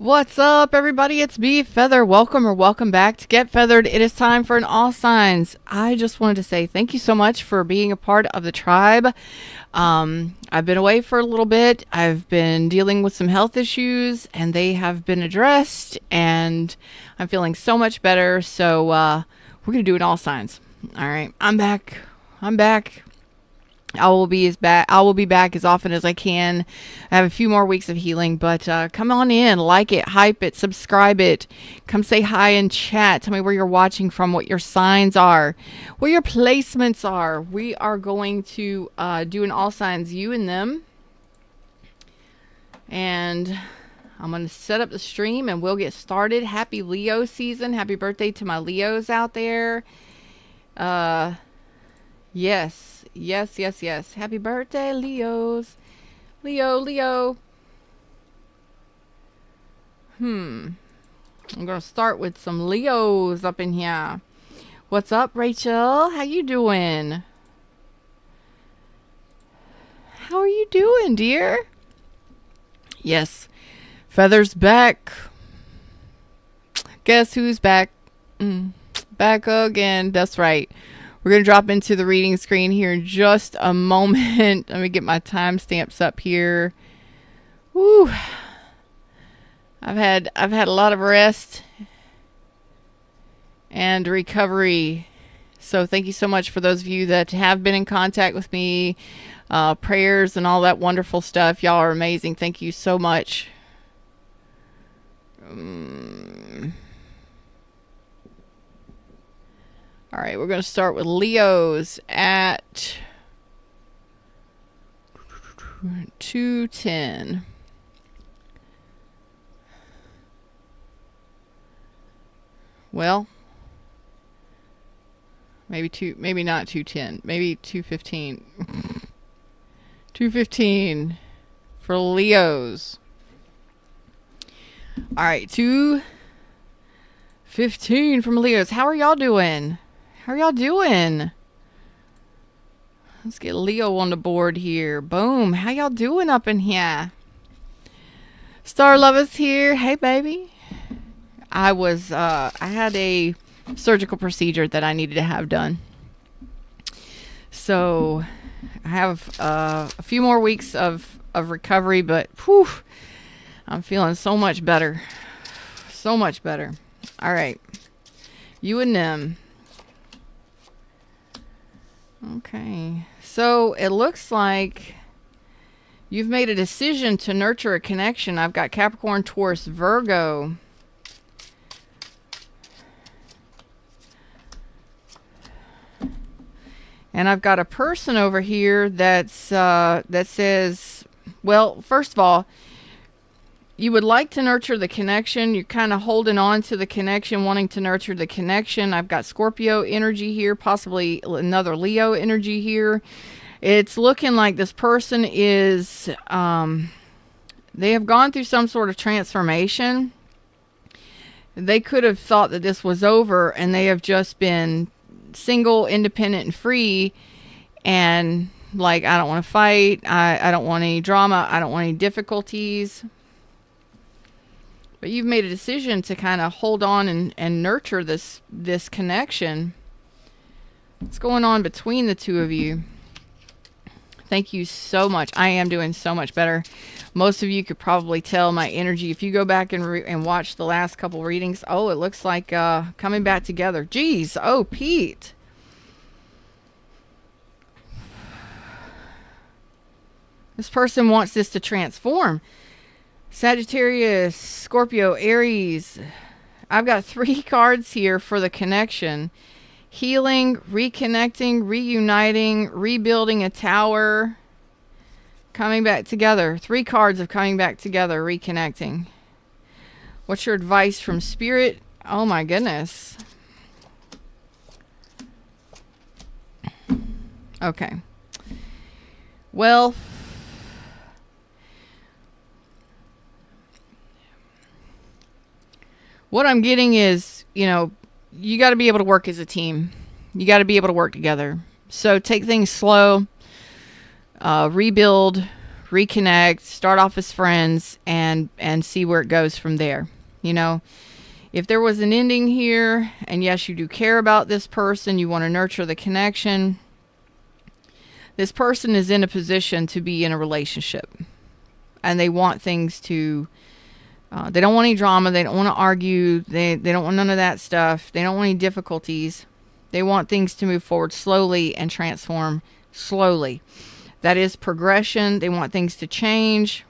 What's up, everybody? It's me, Feather. Welcome or welcome back to Get Feathered. It is time for an All Signs. I just wanted to say thank you so much for being a part of the tribe. I've been away for a little bit. I've been dealing with some health issues, and they have been addressed, and I'm feeling so much better. So we're gonna do an All Signs. All right, I'm back. I'm back. I will be back as often as I can. I have a few more weeks of healing, but come on in, like it, hype it, subscribe it. Come say hi and chat. Tell me where you're watching from, what your signs are, where your placements are. We are going to do an all signs, you and them. And I'm going to set up the stream and we'll get started. Happy Leo season. Happy birthday to my Leos out there. Yes. Yes. Happy birthday, Leos. Leo. I'm going to start with some Leos up in here. What's up, Rachel? How you doing? How are you doing, dear? Yes. Feather's back. Guess who's back? Back again. That's right. We're going to drop into the reading screen here in just a moment. Let me get my timestamps up here. Woo. I've had a lot of rest and recovery. So thank you so much for those of you that have been in contact with me. Prayers and all that wonderful stuff. Y'all are amazing. Thank you so much. All right, we're going to start with Leos at 210. Well, maybe not 210, maybe 215. 215 for Leos. All right, 215 from Leos. How are y'all doing? Let's get Leo on the board here. Boom. How y'all doing up in here? Star Lovers here. Hey, baby. I had a surgical procedure that I needed to have done. So I have a few more weeks of recovery, but whew, I'm feeling so much better. So much better. All right. You and them. Okay, so it looks like you've made a decision to nurture a connection. I've got Capricorn, Taurus, Virgo. And I've got a person over here that says, well, first of all, you would like to nurture the connection. You're kind of holding on to the connection, wanting to nurture the connection. I've got Scorpio energy here, possibly another Leo energy here. It's looking like this person is, they have gone through some sort of transformation. They could have thought that this was over and they have just been single, independent, and free. And like, I don't want to fight. I don't want any drama. I don't want any difficulties. But you've made a decision to kind of hold on and nurture this connection. What's going on between the two of you? Thank you so much. I am doing so much better. Most of you could probably tell my energy. If you go back and watch the last couple readings, oh, it looks like coming back together. Geez, oh, Pete. This person wants this to transform. Sagittarius, Scorpio, Aries. I've got 3 cards here for the connection. Healing, reconnecting, reuniting, rebuilding a tower, coming back together. 3 cards of coming back together, reconnecting. What's your advice from Spirit? Oh my goodness. Okay. Well, what I'm getting is, you got to be able to work as a team. You got to be able to work together. So take things slow, rebuild, reconnect, start off as friends, and see where it goes from there. You know, if there was an ending here, and yes, you do care about this person, you want to nurture the connection, this person is in a position to be in a relationship. And they want things to, they don't want any drama, they don't want to argue, they don't want none of that stuff, they don't want any difficulties. They want things to move forward slowly and transform slowly. That is progression. They want things to change.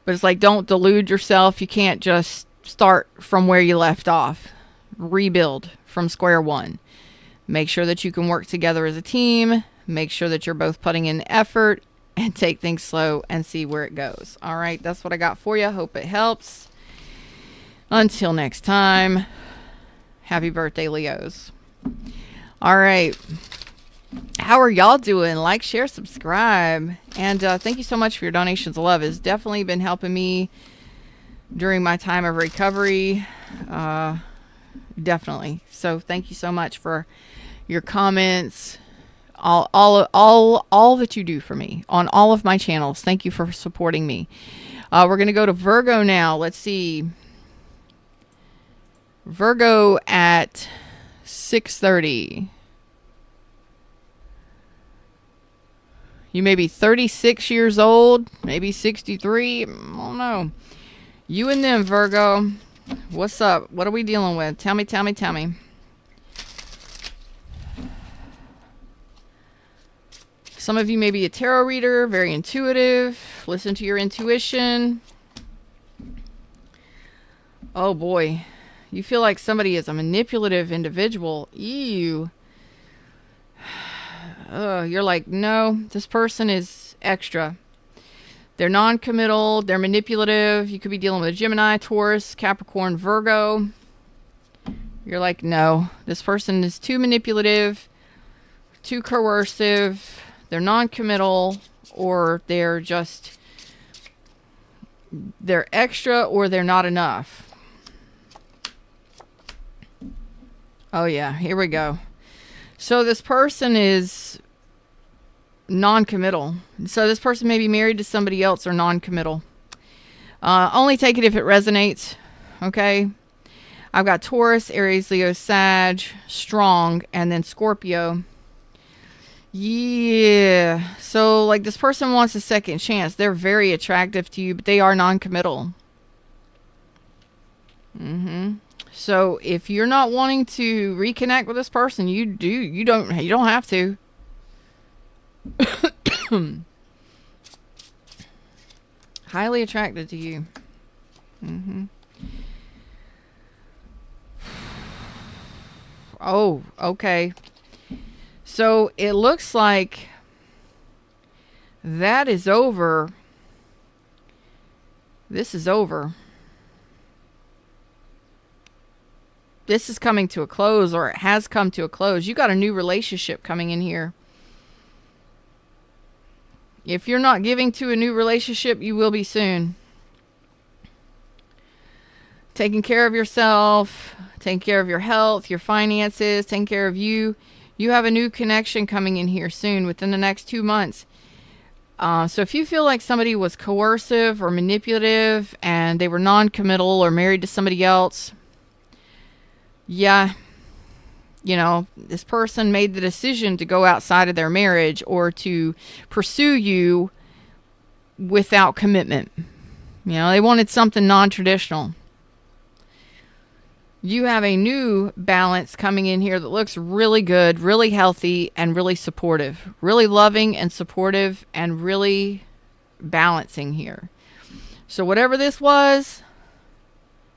But it's like, don't delude yourself. You can't just start from where you left off. Rebuild from square one. Make sure that you can work together as a team. Make sure that you're both putting in effort, and take things slow and see where it goes. All right, that's what I got for you. Hope it helps. Until next time, happy birthday, Leos. All right. How are y'all doing? Like, share, subscribe. And thank you so much for your donations of love. It's definitely been helping me during my time of recovery. Definitely. So thank you so much for your comments. All that you do for me on all of my channels. Thank you for supporting me. We're going to go to Virgo now. Let's see. Virgo at 6:30. You may be 36 years old, maybe 63. I don't know. You and them, Virgo. What's up? What are we dealing with? Tell me. Some of you may be a tarot reader, very intuitive. Listen to your intuition. Oh boy. You feel like somebody is a manipulative individual. Ew. You're like, no, this person is extra. They're non-committal. They're manipulative. You could be dealing with a Gemini, Taurus, Capricorn, Virgo. You're like, no, this person is too manipulative, too coercive. They're non-committal, or they're extra, or they're not enough. Oh yeah, here we go. So this person is non-committal. So this person may be married to somebody else or non-committal. Only take it if it resonates. Okay. I've got Taurus, Aries, Leo, Sag, strong, and then Scorpio. Yeah. So like this person wants a second chance. They're very attractive to you, but they are non-committal. So if you're not wanting to reconnect with this person, you don't have to. Highly attracted to you. Oh, okay. So it looks like that is over. This is over. This is coming to a close, or it has come to a close. You got a new relationship coming in here. If you're not giving to a new relationship, you will be soon. Taking care of yourself, taking care of your health, your finances, taking care of you. You have a new connection coming in here soon, within the next 2 months. So if you feel like somebody was coercive or manipulative and they were non-committal or married to somebody else, yeah, you know, this person made the decision to go outside of their marriage or to pursue you without commitment. You know, they wanted something non-traditional. You have a new balance coming in here that looks really good, really healthy, and really supportive. Really loving and supportive and really balancing here. So whatever this was,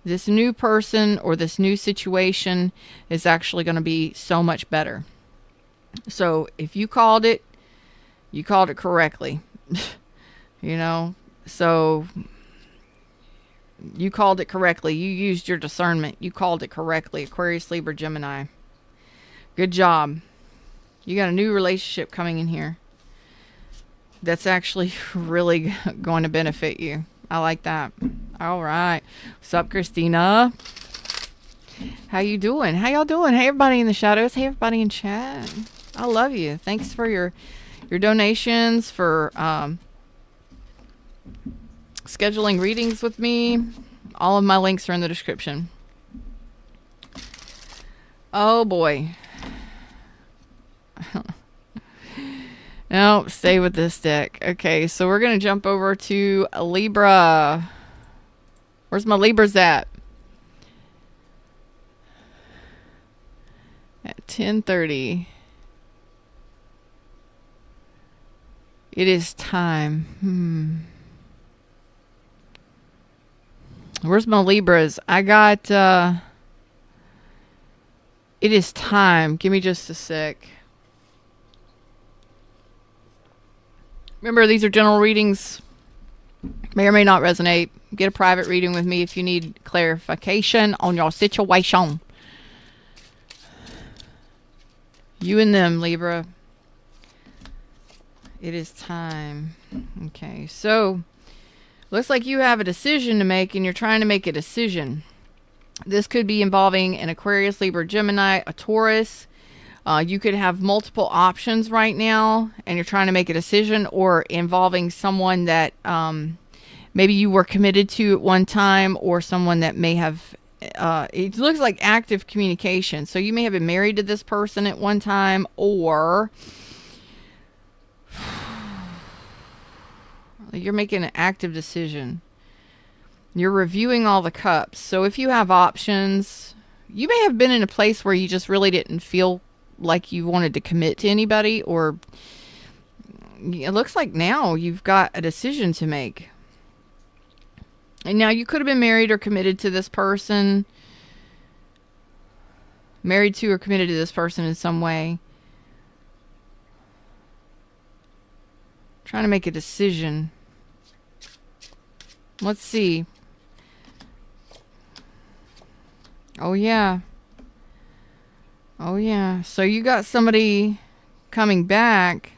this new person or this new situation is actually going to be so much better. So if you called it correctly. You know, so you called it correctly. You used your discernment. You called it correctly. Aquarius, Libra, Gemini. Good job. You got a new relationship coming in here that's actually really going to benefit you. I like that. All right. What's up, Christina? How you doing? How y'all doing? Hey, everybody in the shadows. Hey, everybody in chat. I love you. Thanks for your Your donations for scheduling readings with me, all of my links are in the description. Oh boy. No, stay with this deck. Okay, so we're going to jump over to Libra. Where's my Libras at? At 10:30. It is time. Where's my Libras? I got, it is time. Give me just a sec. Remember, these are general readings. May or may not resonate. Get a private reading with me if you need clarification on your situation. You and them, Libra. It is time. Okay, so looks like you have a decision to make and you're trying to make a decision. This could be involving an Aquarius, Libra, Gemini, a Taurus. You could have multiple options right now and you're trying to make a decision, or involving someone that maybe you were committed to at one time, or someone that may have, it looks like active communication. So you may have been married to this person at one time, or you're making an active decision. You're reviewing all the cups. So if you have options, you may have been in a place where you just really didn't feel like you wanted to commit to anybody, or it looks like now you've got a decision to make. And now you could have been married or committed to this person, married to or committed to this person in some way. Trying to make a decision. Let's see. Oh yeah. Oh yeah. So you got somebody coming back.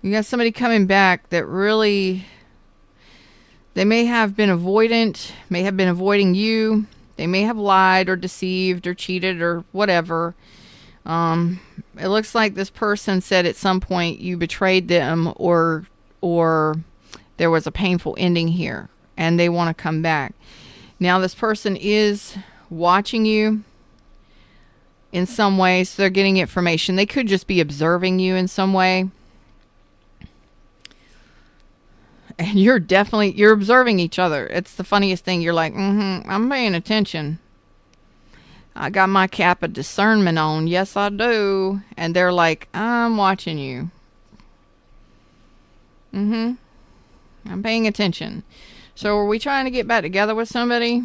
You got somebody coming back that really, they may have been avoidant, may have been avoiding you. They may have lied or deceived or cheated or whatever. It looks like this person said at some point you betrayed them, or there was a painful ending here, and they want to come back. Now this person is watching you in some way, so they're getting information. They could just be observing you in some way. And you're observing each other. It's the funniest thing. You're like, I'm paying attention. I got my cap of discernment on. Yes, I do. And they're like, I'm watching you. I'm paying attention. So are we trying to get back together with somebody?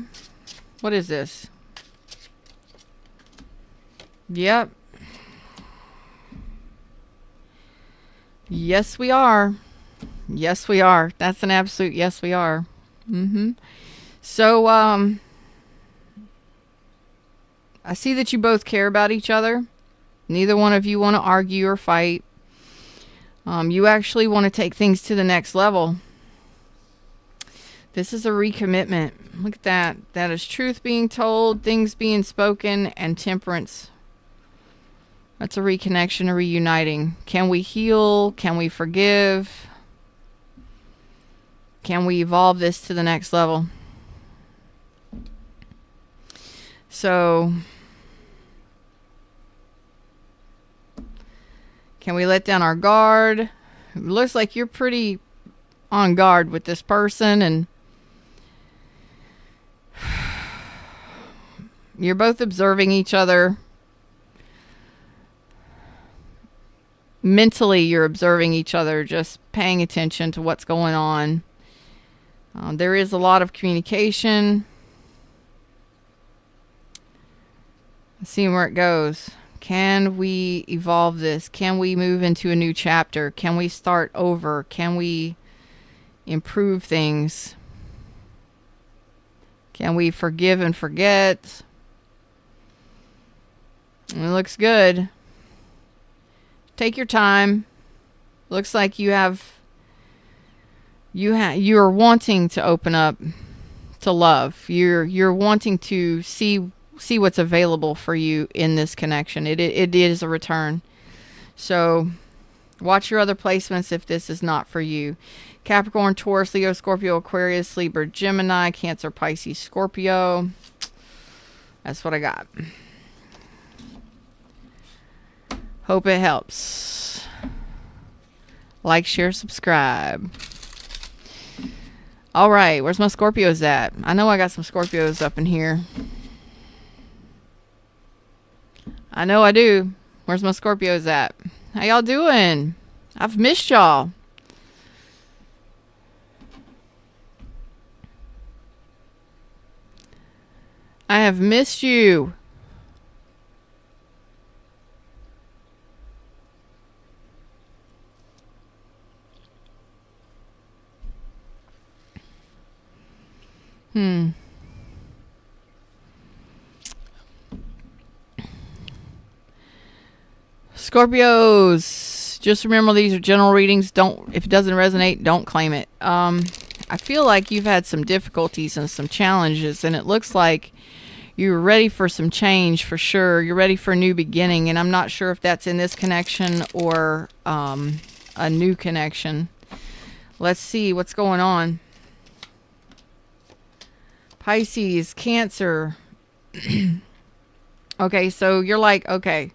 What is this? Yep. Yes, we are. Yes, we are. That's an absolute yes, we are. So, I see that you both care about each other. Neither one of you want to argue or fight. You actually want to take things to the next level. This is a recommitment. Look at that. That is truth being told, things being spoken, and temperance. That's a reconnection, a reuniting. Can we heal? Can we forgive? Can we evolve this to the next level? So, can we let down our guard? It looks like you're pretty on guard with this person, and you're both observing each other. Mentally, you're observing each other, just paying attention to what's going on. There is a lot of communication. Seeing where it goes. Can we evolve this? Can we move into a new chapter? Can we start over? Can we improve things? Can we forgive and forget? It looks good. Take your time. Looks like you are wanting to open up love. You're wanting to see what's available for you in this connection. It is a return. So watch your other placements if this is not for you. Capricorn, Taurus, Leo, Scorpio, Aquarius, Libra, Gemini, Cancer, Pisces, Scorpio. That's what I got. Hope it helps. Like, share, subscribe. All right, where's my Scorpios at? I know I got some Scorpios up in here. I know I do. Where's my Scorpios at? How y'all doing? I've missed y'all. I have missed you. Scorpios, just remember these are general readings. If it doesn't resonate, don't claim it. I feel like you've had some difficulties and some challenges, and it looks like you're ready for some change for sure. You're ready for a new beginning, and I'm not sure if that's in this connection or a new connection. Let's see what's going on. Pisces, Cancer. Okay, so you're like, okay.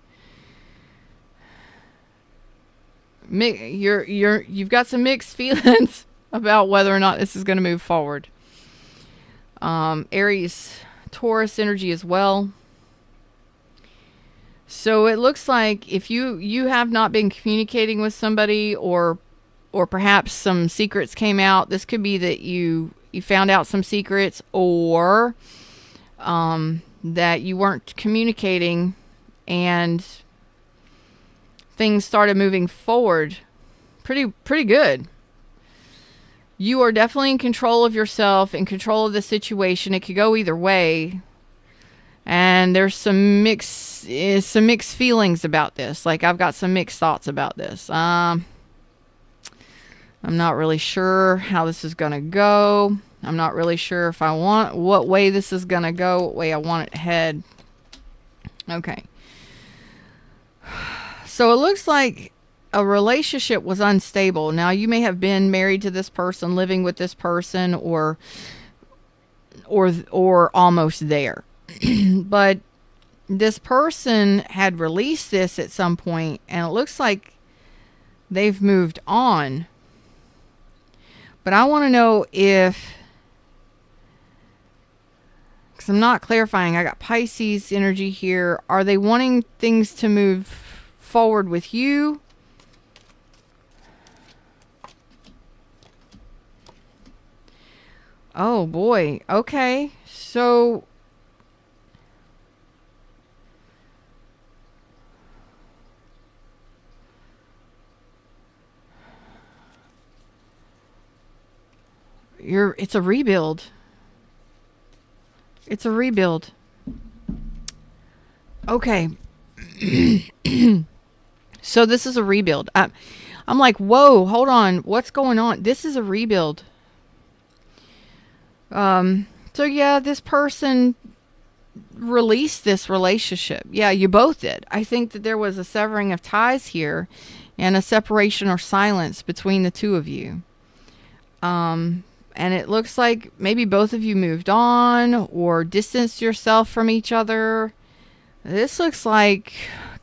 You've got some mixed feelings about whether or not this is going to move forward. Aries, Taurus energy as well. So it looks like if you have not been communicating with somebody, or perhaps some secrets came out. This could be that you found out some secrets, or that you weren't communicating and things started moving forward pretty good. You are definitely in control of yourself, in control of the situation. It could go either way. And there's some mixed feelings about this. Like, I've got some mixed thoughts about this. I'm not really sure how this is going to go. I'm not really sure if I want what way this is going to go, what way I want it to head. Okay. So it looks like a relationship was unstable. Now, you may have been married to this person, living with this person, or almost there. But this person had released this at some point, and it looks like they've moved on. But I want to know if, because I'm not clarifying, I got Pisces energy here. Are they wanting things to move forward with you? Oh boy. Okay. So it's a rebuild. It's a rebuild. Okay. So this is a rebuild. I'm like, whoa, hold on. What's going on? This is a rebuild. So yeah, this person released this relationship. Yeah, you both did. I think that there was a severing of ties here and a separation or silence between the two of you. And it looks like maybe both of you moved on or distanced yourself from each other. This looks like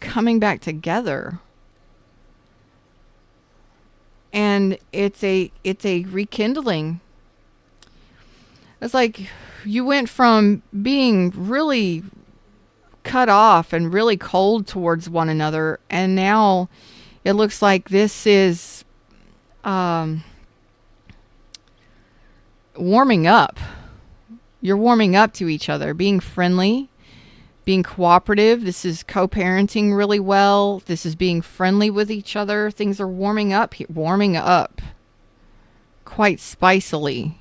coming back together. And it's a rekindling. It's like you went from being really cut off and really cold towards one another, and now it looks like this is warming up. You're warming up to each other, being friendly, being cooperative. This is co-parenting really well. This is being friendly with each other. Things are warming up quite spicily.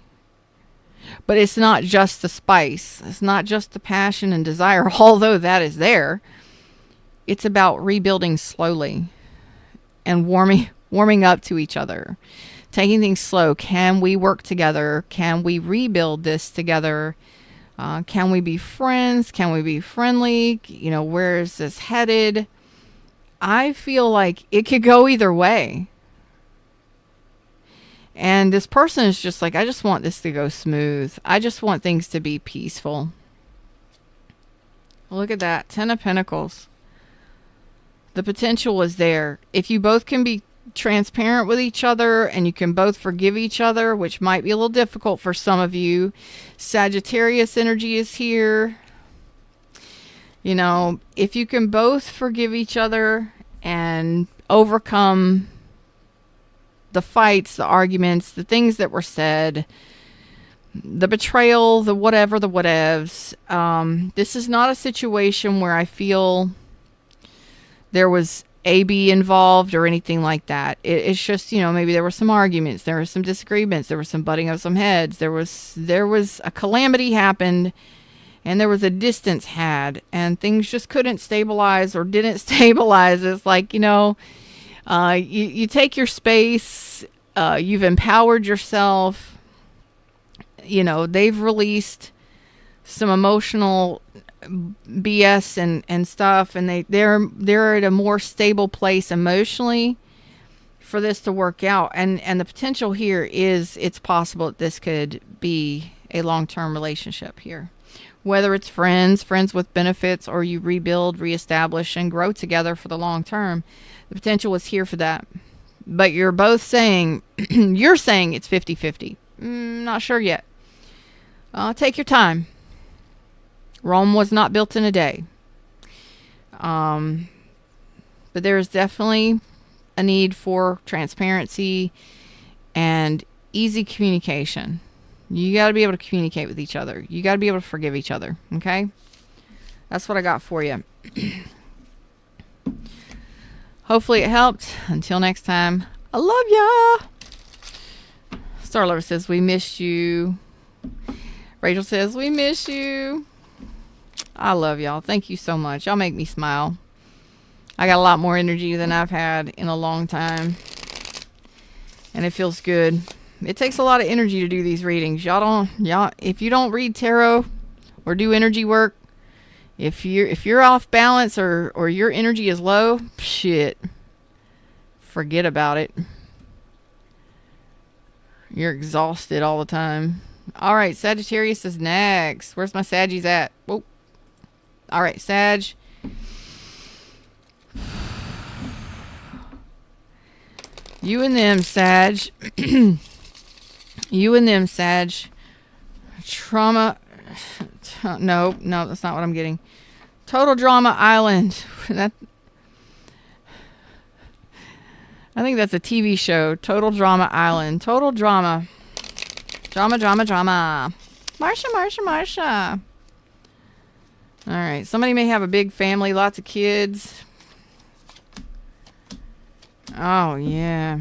But it's not just the spice. It's not just the passion and desire, although that is there. It's about rebuilding slowly and warming up to each other, taking things slow. Can we work together? Can we rebuild this together? Can we be friends? Can we be friendly? You know, where is this headed? I feel like it could go either way. And this person is just like, I just want this to go smooth. I just want things to be peaceful. Look at that. 10 of Pentacles. The potential is there. If you both can be transparent with each other and you can both forgive each other, which might be a little difficult for some of you. Sagittarius energy is here. You know, if you can both forgive each other and overcome the fights, the arguments, the things that were said, the betrayal, the whatever, the whatevs. This is not a situation where I feel there was AB involved or anything like that. It's just, you know, maybe there were some arguments, there were some disagreements, there was some butting of some heads, there was a calamity happened, and there was a distance had, and things just couldn't stabilize or didn't stabilize. It's like, you know, you take your space, you've empowered yourself, you know, they've released some emotional BS and stuff, and they're at a more stable place emotionally for this to work out. And the potential here is it's possible that this could be a long-term relationship here. Whether it's friends with benefits, or you rebuild, reestablish, and grow together for the long term, the potential is here for that. But you're both saying, you're saying it's 50-50. Not sure yet. Take your time. Rome was not built in a day. But there is definitely a need for transparency and easy communication. You got to be able to communicate with each other. You got to be able to forgive each other. Okay? That's what I got for you. Hopefully it helped. Until next time, I love ya. Star Lover says, we missed you. Rachel says, we miss you. I love y'all. Thank you so much. Y'all make me smile. I got a lot more energy than I've had in a long time. And it feels good. It takes a lot of energy to do these readings. Y'all, if you don't read tarot or do energy work, if you're off balance or your energy is low, shit, forget about it. You're exhausted all the time. All right, Sagittarius is next. Where's my Saggies at? Whoa. All right, Sag. You and them, Sag. You and them, Sag. Trauma. No, that's not what I'm getting. Total Drama Island. I think that's a TV show. Total Drama Island. Total drama. Drama. Marsha. All right. Somebody may have a big family, lots of kids. Oh, yeah.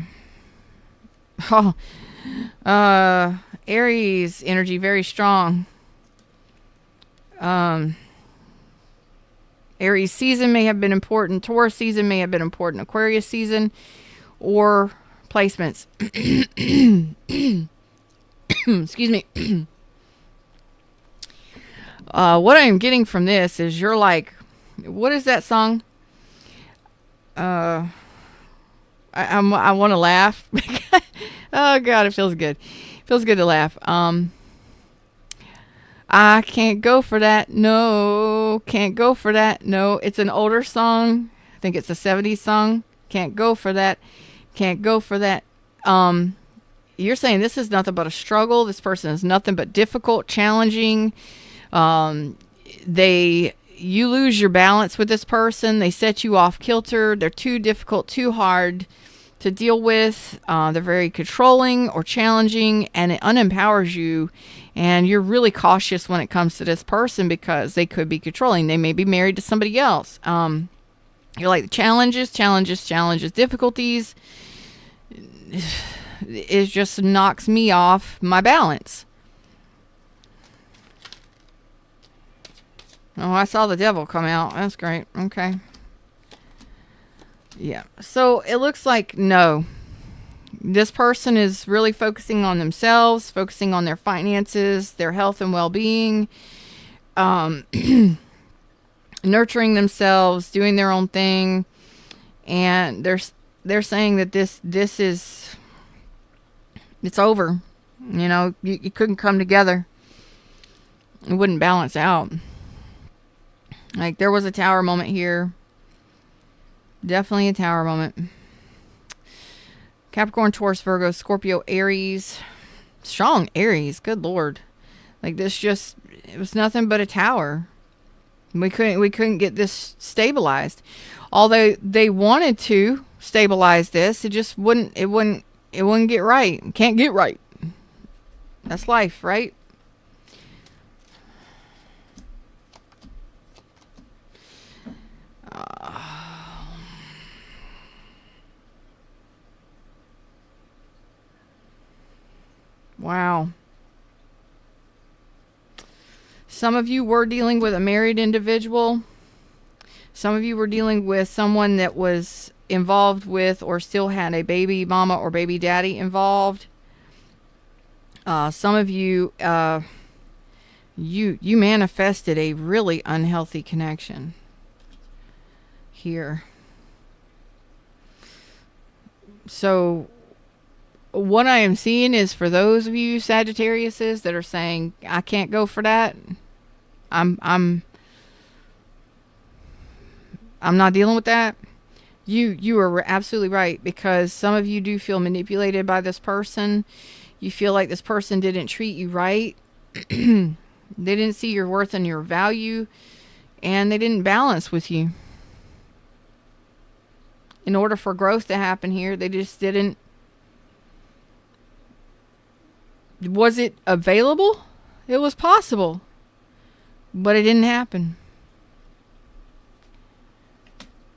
Oh, Aries energy very strong. Aries season may have been important. Taurus season may have been important. Aquarius season or placements. Excuse me. What I'm getting from this is you're like, what is that song? I want to laugh. Oh God, it feels good. It feels good to laugh. I can't go for that. No, can't go for that. No, it's an older song. I think it's a 70s song. Can't go for that. Can't go for that. You're saying this is nothing but a struggle. This person is nothing but difficult, challenging. You lose your balance with this person. They set you off kilter. They're too difficult, too hard to deal with. They're very controlling or challenging, and it unempowers you. And you're really cautious when it comes to this person because they could be controlling. They may be married to somebody else. You're like, challenges, difficulties. It just knocks me off my balance. Oh, I saw the devil come out. That's great. Okay. Yeah. So it looks like no. This person is really focusing on themselves, focusing on their finances, their health and well-being, nurturing themselves, doing their own thing, and they're saying that this is, it's over. You know, you couldn't come together. It wouldn't balance out. Like, there was a tower moment here. Definitely a tower moment. Capricorn, Taurus, Virgo, Scorpio, Aries. Strong Aries. Good Lord. Like, this just, it was nothing but a tower. We couldn't get this stabilized. Although they wanted to stabilize this, it wouldn't get right. Can't get right. That's life, right? Wow. Some of you were dealing with a married individual. Some of you were dealing with someone that was involved with or still had a baby mama or baby daddy involved. Some of you, you manifested a really unhealthy connection here. So what I am seeing is, for those of you Sagittariuses that are saying, I can't go for that, I'm not dealing with that. You are absolutely right, because some of you do feel manipulated by this person. You feel like this person didn't treat you right. They didn't see your worth and your value, and they didn't balance with you. In order for growth to happen here, they just didn't. Was it available? It was possible, but it didn't happen.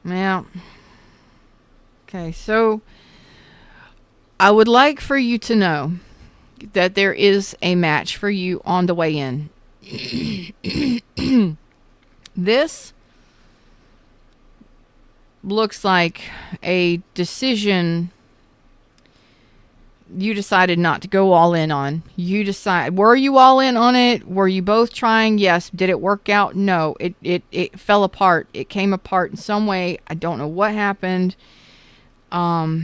Yeah. Okay, so I would like for you to know that there is a match for you on the way in. This looks like a decision you decided not to go all in on. Were you all in on it? Were you both trying? Yes. Did it work out? No. It fell apart. It came apart in some way. I don't know what happened. But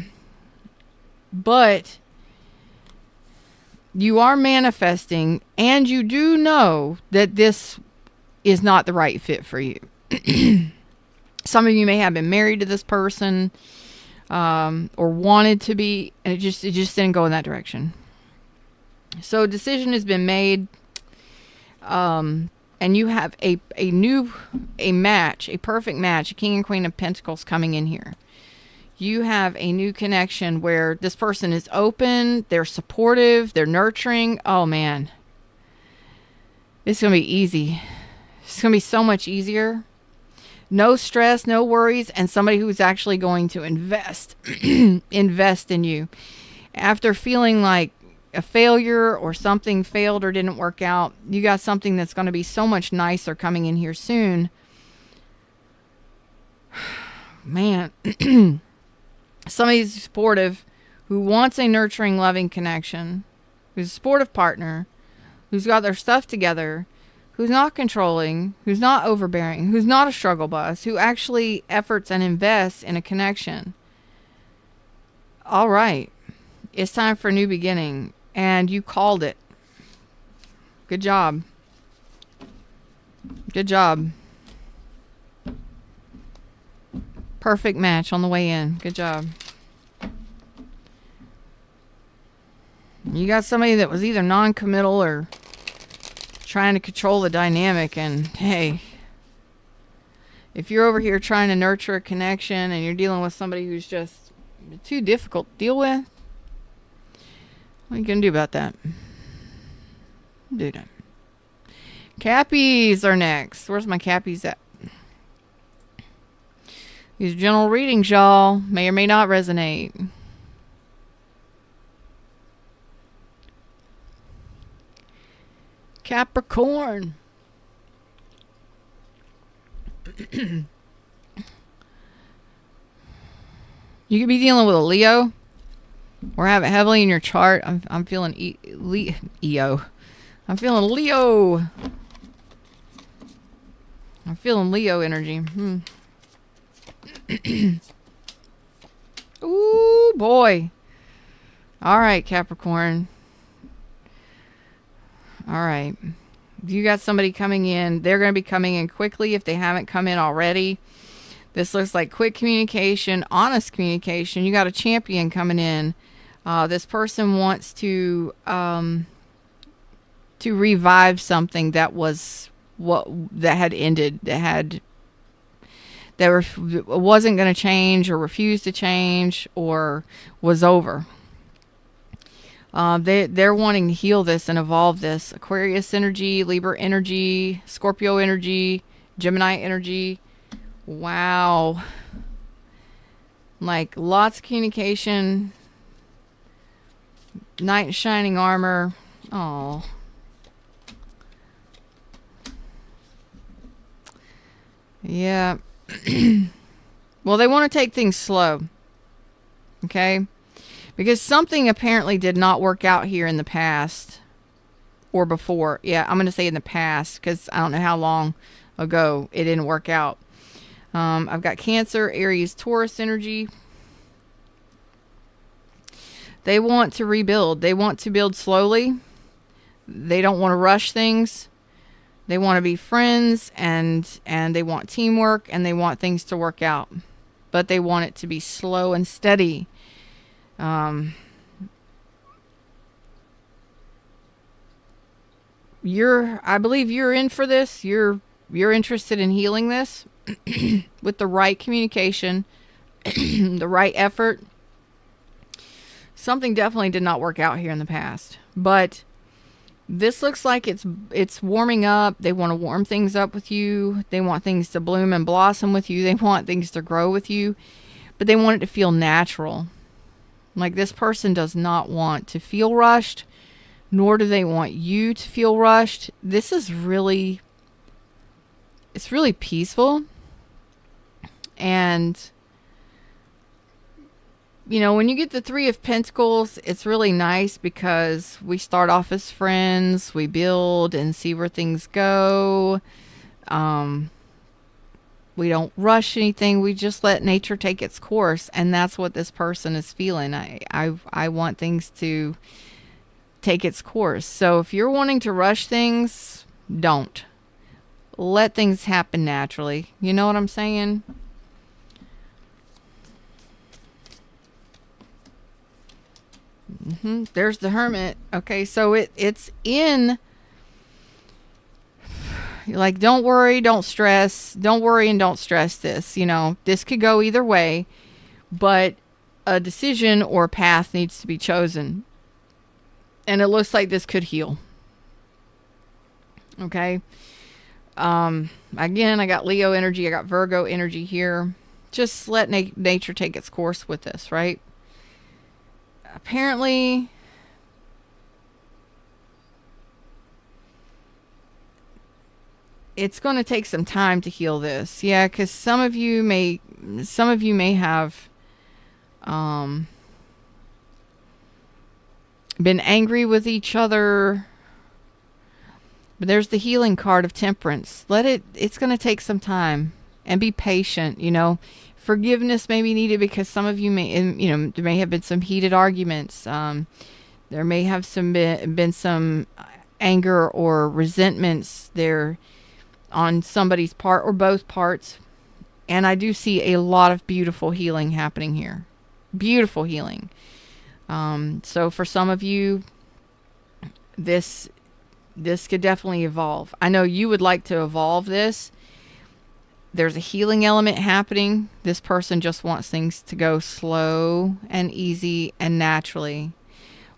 you are manifesting, and you do know that this is not the right fit for you. Some of you may have been married to this person, or wanted to be, and it just didn't go in that direction. So a decision has been made, and you have a match, a perfect match, a King and Queen of Pentacles coming in here. You have a new connection where this person is open, they're supportive, they're nurturing. Oh man, it's gonna be easy. It's gonna be so much easier. No stress, no worries, and somebody who's actually going to invest in you. After feeling like a failure, or something failed or didn't work out, you got something that's going to be so much nicer coming in here soon. Man, somebody who's supportive, who wants a nurturing, loving connection, who's a supportive partner, who's got their stuff together, who's not controlling, who's not overbearing, who's not a struggle bus, who actually efforts and invests in a connection. All right. It's time for a new beginning, and you called it. Good job. Good job. Perfect match on the way in. Good job. You got somebody that was either non-committal or trying to control the dynamic, and hey, if you're over here trying to nurture a connection and you're dealing with somebody who's just too difficult to deal with, what are you gonna do about that? Do that. Cappies are next. Where's my Cappies at? These general readings, y'all, may or may not resonate. Capricorn. You could be dealing with a Leo. or have it heavily in your chart. I'm feeling EO. I'm feeling Leo. I'm feeling Leo energy. Ooh, boy. All right, Capricorn. All right. You got somebody coming in. They're going to be coming in quickly if they haven't come in already. This looks like quick communication, honest communication. You got a champion coming in. This person wants to revive something that was that had ended, that wasn't going to change or refused to change or was over. They're wanting to heal this and evolve this. Aquarius energy, Libra energy, Scorpio energy, Gemini energy. Wow. Like lots of communication. Knight in shining armor. Oh. Yeah. Well, they want to take things slow. Okay? Because something apparently did not work out here in the past or before. Yeah, I'm going to say in the past because I don't know how long ago it didn't work out. I've got Cancer, Aries, Taurus energy. They want to rebuild. They want to build slowly. They don't want to rush things. They want to be friends and they want teamwork and they want things to work out. But they want it to be slow and steady. I believe you're in for this. You're interested in healing this with the right communication, the right effort. Something definitely did not work out here in the past, but this looks like it's warming up. They want to warm things up with you. They want things to bloom and blossom with you. They want things to grow with you, but they want it to feel natural. Like this person does not want to feel rushed, nor do they want you to feel rushed. This is really, it's really peaceful. And, you know, when you get the Three of Pentacles, it's really nice because we start off as friends, we build and see where things go. We don't rush anything. We just let nature take its course. And that's what this person is feeling. I want things to take its course. So if you're wanting to rush things, don't. Let things happen naturally. You know what I'm saying? There's the Hermit. Okay, so it's in... Like, don't worry, don't stress. Don't worry and don't stress this. You know, this could go either way, but a decision or a path needs to be chosen. And it looks like this could heal. Okay. Again, I got Leo energy. I got Virgo energy here. Just let nature take its course with this, right? Apparently... it's going to take some time to heal this. Yeah, because some of you may have been angry with each other. But there's the healing card of Temperance. It's going to take some time. And be patient, you know. Forgiveness may be needed because some of you there may have been some heated arguments. There may have been some anger or resentments there on somebody's part or both parts. And I do see a lot of beautiful healing happening here. Beautiful healing. So for some of you, this could definitely evolve. I know you would like to evolve this. There's a healing element happening. This person just wants things to go slow and easy and naturally.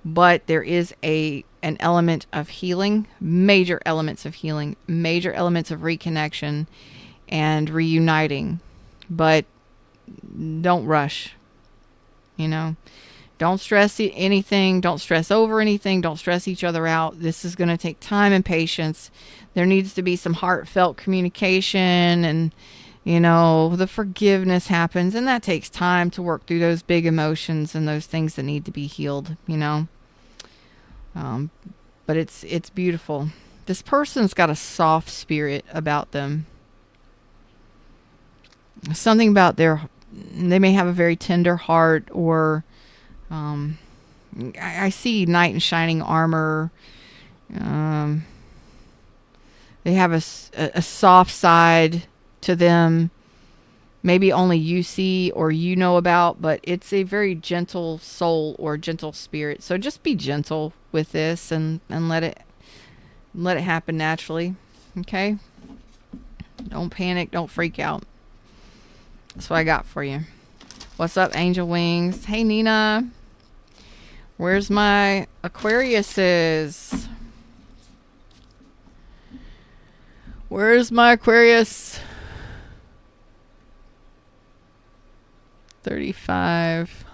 But there is an element of healing, major elements of healing, major elements of reconnection and reuniting. But don't rush, you know. Don't stress anything. Don't stress over anything. Don't stress each other out. This is going to take time and patience. There needs to be some heartfelt communication You know, the forgiveness happens, and that takes time to work through those big emotions and those things that need to be healed, you know. Um, but it's beautiful. This person's got a soft spirit about them. Something about they may have a very tender heart, or I see knight in shining armor. Um, they have a soft side to them. Maybe only you see or you know about, but it's a very gentle soul or gentle spirit. So just be gentle with this and let it happen naturally. Okay? Don't panic, don't freak out. That's what I got for you. What's up, Angel Wings? Hey, Nina. Where's my Aquariuses? Where's my Aquarius? 35.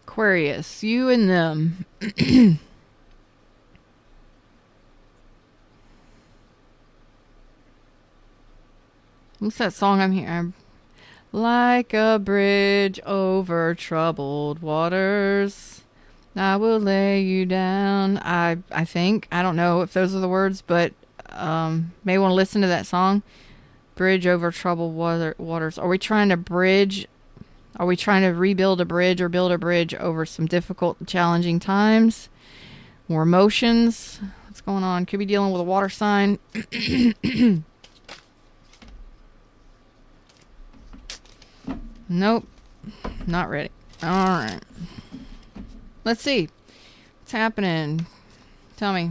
Aquarius, you and them. What's that song I'm hearing? Like a bridge over troubled waters, I will lay you down. I think. I don't know if those are the words, but may want to listen to that song. Bridge over troubled waters. Are we trying to bridge? Are we trying to rebuild a bridge or build a bridge over some difficult, challenging times? More emotions? What's going on? Could be dealing with a water sign. Nope. Not ready. All right. Let's see. What's happening? Tell me.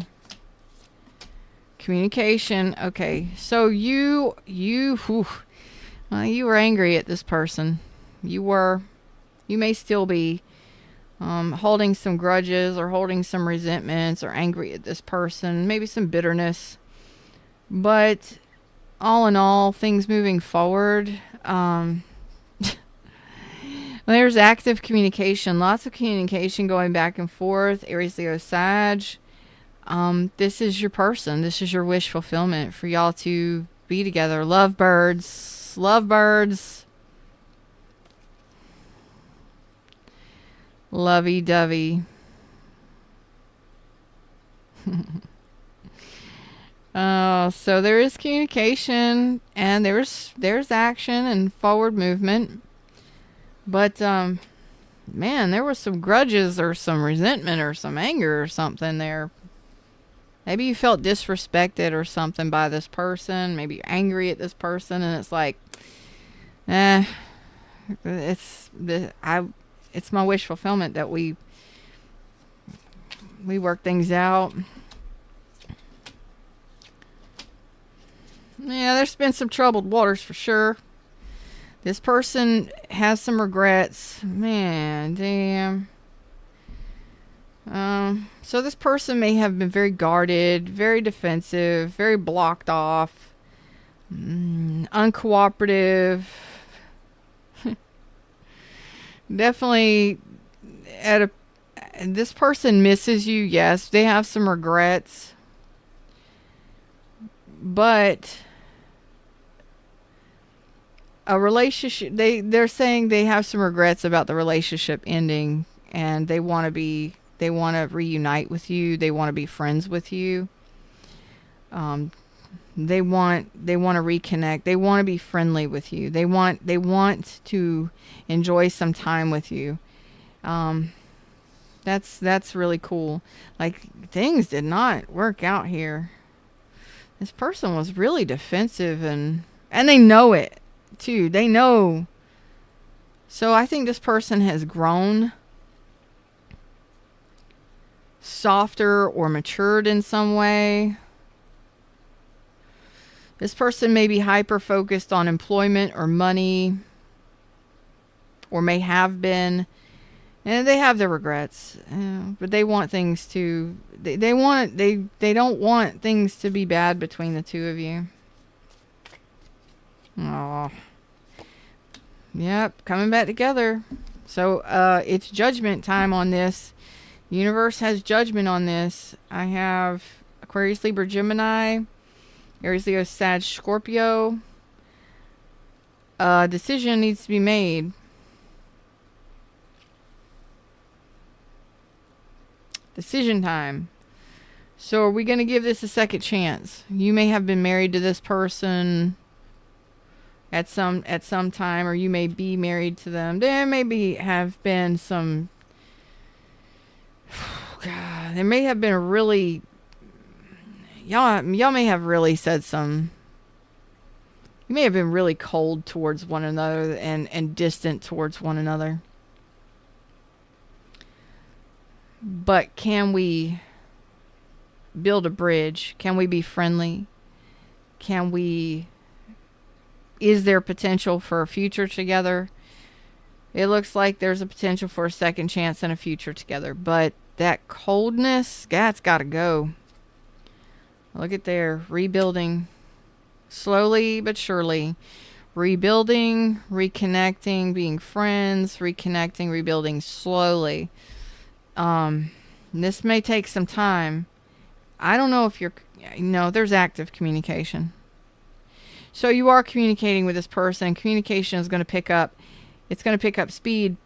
Communication. Okay. So you were angry at this person. You may still be holding some grudges or holding some resentments or angry at this person. Maybe some bitterness. But all in all, things moving forward, there's active communication, lots of communication going back and forth. Aries, Leo, Sag. This is your person. This is your wish fulfillment for y'all to be together. Lovebirds. Lovebirds. Lovey-dovey. So there is communication, and there's action and forward movement. But, man, there was some grudges or some resentment or some anger or something there. Maybe you felt disrespected or something by this person. Maybe you're angry at this person, and it's like, it's my wish fulfillment that we work things out. Yeah, there's been some troubled waters for sure. This person has some regrets. Man, damn. So this person may have been very guarded, very defensive, very blocked off, uncooperative. Definitely this person misses you, yes. They have some regrets. But a relationship, they're saying they have some regrets about the relationship ending, and they want to reunite with you. They want to be friends with you. They want to reconnect. They want to be friendly with you. They want to enjoy some time with you. That's really cool. Like, things did not work out here. This person was really defensive, and they know it too. They know. So I think this person has grown, softer or matured in some way. This person may be hyper focused on employment or money, or may have been, and they have their regrets, but they want things to, they don't want things to be bad between the two of you. Oh, yep, coming back together. So it's judgment time on this. Universe has judgment on this. I have Aquarius, Libra, Gemini, Aries, Leo, Sag, Scorpio. A decision needs to be made. Decision time. So are we going to give this a second chance? You may have been married to this person at some time, or you may be married to them. There may have been some... God, there may have been a really... Y'all may have really said some... You may have been really cold towards one another and distant towards one another. But can we build a bridge? Can we be friendly? Is there potential for a future together? It looks like there's a potential for a second chance and a future together. But that coldness, that's got to go. Look at there, rebuilding. Slowly but surely. Rebuilding, reconnecting, being friends, reconnecting, rebuilding slowly. This may take some time. I don't know if there's active communication. So you are communicating with this person. Communication is going to pick up. It's going to pick up speed.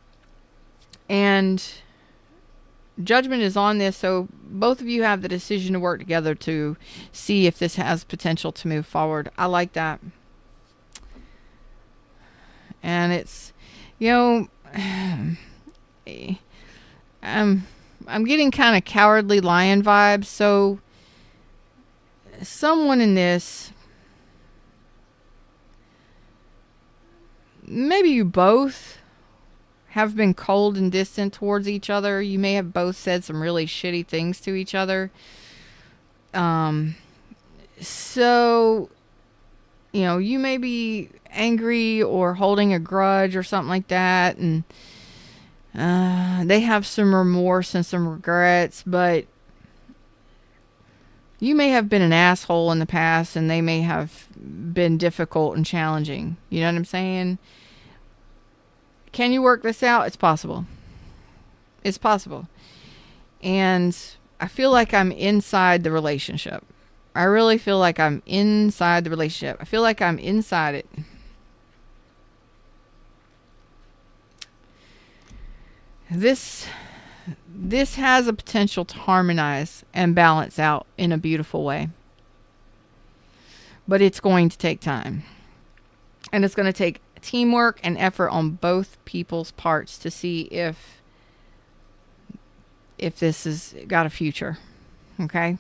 And judgment is on this. So both of you have the decision to work together to see if this has potential to move forward. I like that. And it's, I'm getting kind of cowardly lion vibes. So someone in this, maybe you both have been cold and distant towards each other. You may have both said some really shitty things to each other. So, you may be angry or holding a grudge or something like that. And they have some remorse and some regrets, but you may have been an asshole in the past and they may have been difficult and challenging. You know what I'm saying? Can you work this out? It's possible. It's possible. And I feel like I'm inside the relationship. I really feel like I'm inside the relationship. I feel like I'm inside it. This has a potential to harmonize and balance out in a beautiful way. But it's going to take time. And it's going to take teamwork and effort on both people's parts to see if this has got a future. Okay?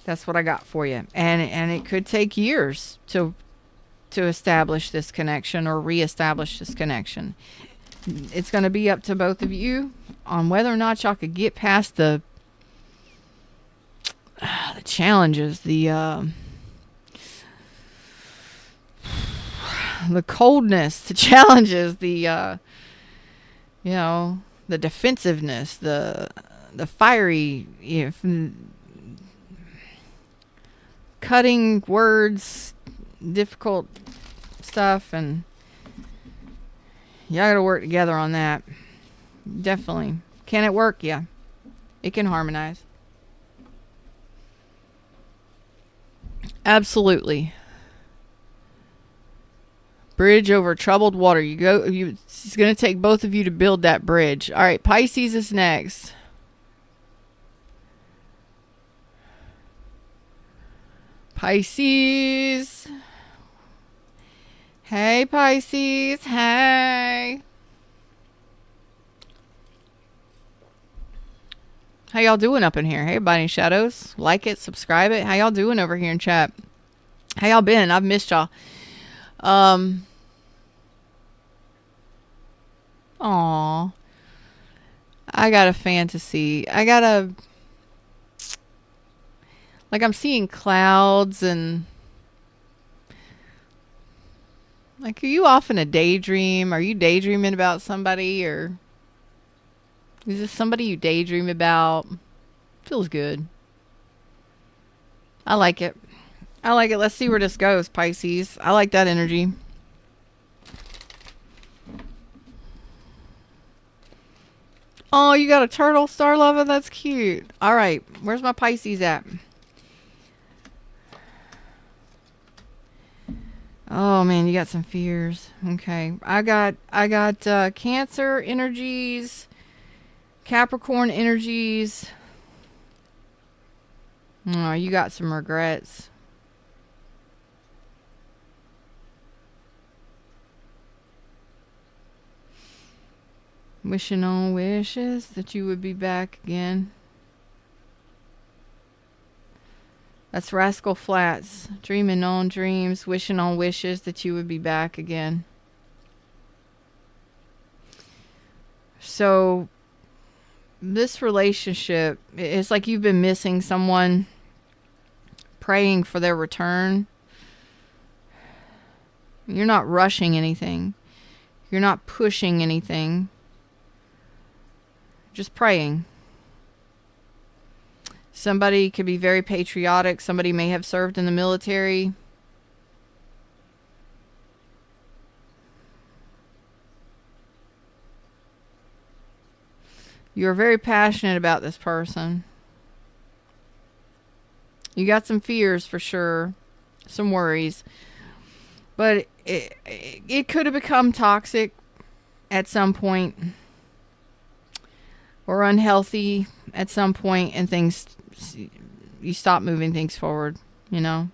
That's what I got for you. And it could take years to establish this connection or reestablish this connection. It's going to be up to both of you on whether or not y'all could get past the challenges, the coldness, the challenges, the defensiveness, the fiery, cutting words, difficult stuff, and y'all gotta work together on that. Definitely. Can it work? Yeah. It can harmonize. Absolutely. Bridge over troubled water. It's going to take both of you to build that bridge. All right, Pisces is next. Pisces. Hey, Pisces. Hey. How y'all doing up in here? Hey, everybody in shadows. Like it, subscribe it. How y'all doing over here in chat? How y'all been? I've missed y'all. Aw. I got a fantasy. I'm seeing clouds and... are you off in a daydream? Are you daydreaming about somebody, or... is this somebody you daydream about? Feels good. I like it. Let's see where this goes, Pisces. I like that energy. Oh, you got a turtle, Star Lover? That's cute. All right. Where's my Pisces at? Oh man, you got some fears. Okay. I got Cancer energies, Capricorn energies. Oh, you got some regrets. Wishing on wishes that you would be back again. That's Rascal Flats. Dreaming on dreams, wishing on wishes that you would be back again. So, this relationship, it's like you've been missing someone, praying for their return. You're not rushing anything. You're not pushing anything. Just praying. Somebody could be very patriotic. Somebody may have served in the military. You're very passionate about this person. You got some fears for sure. Some worries. But it could have become toxic at some point. Or unhealthy at some point, and things, you stop moving things forward, you know.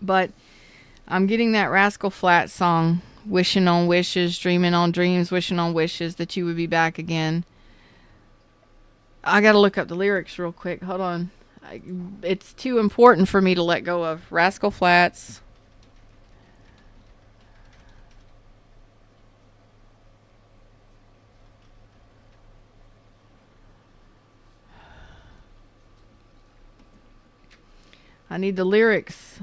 But I'm getting that Rascal Flatts song, wishing on wishes, dreaming on dreams, wishing on wishes that you would be back again. I gotta look up the lyrics real quick. Hold on. It's too important for me to let go of. Rascal Flatts. I need the lyrics.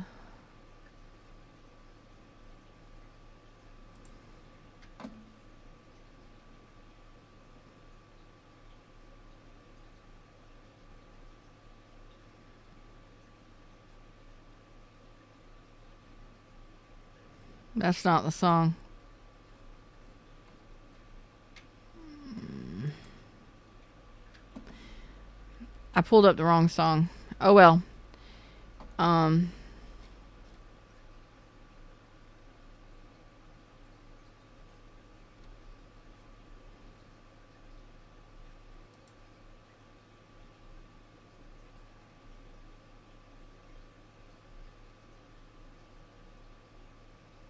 That's not the song. I pulled up the wrong song. Oh well.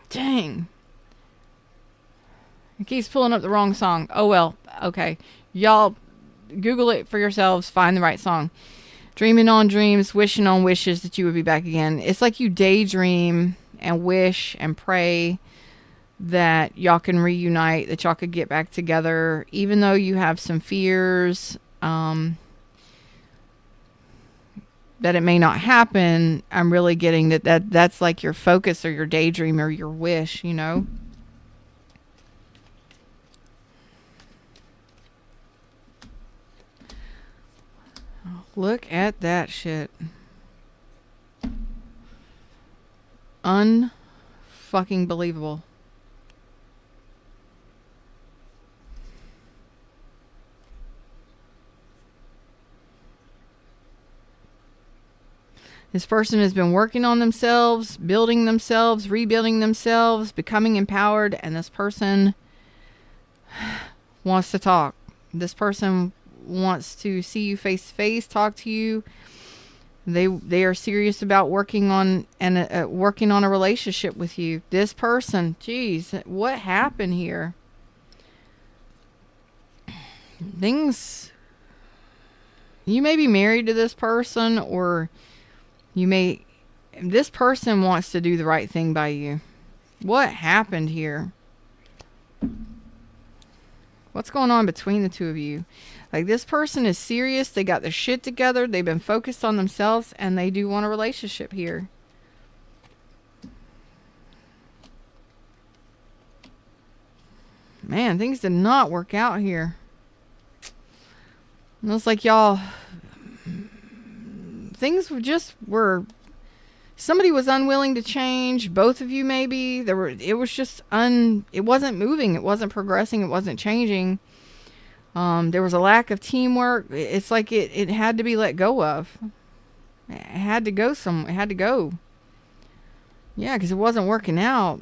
Dang. It keeps pulling up the wrong song. Oh well. Okay. Y'all Google it for yourselves. Find the right song. Dreaming on dreams, wishing on wishes that you would be back again. It's like you daydream and wish and pray that y'all can reunite, that y'all could get back together, even though you have some fears that it may not happen. I'm really getting that's like your focus or your daydream or your wish, you know? Look at that shit. Unfucking believable. This person has been working on themselves, building themselves, rebuilding themselves, becoming empowered, and this person wants to talk. This person wants to see you face to face, talk to you. They are serious about working on a relationship with you. This person, geez, what happened here? Things, you may be married to this person, or this person wants to do the right thing by you. What happened here? What's going on between the two of you? Like, this person is serious. They got their shit together. They've been focused on themselves, and they do want a relationship here. Man, things did not work out here. It was like y'all, things were somebody was unwilling to change. Both of you, maybe. It was just it wasn't moving. It wasn't progressing. It wasn't changing. There was a lack of teamwork. It's like it had to be let go of. It had to go it had to go. Yeah, because it wasn't working out.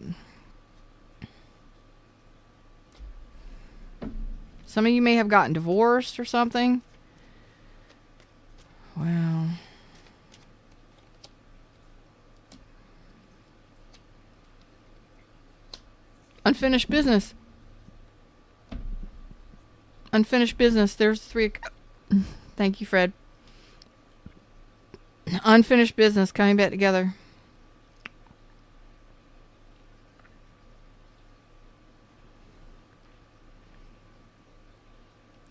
Some of you may have gotten divorced or something. Wow. Unfinished business. Unfinished business. There's 3. Thank you, Fred. Unfinished business coming back together.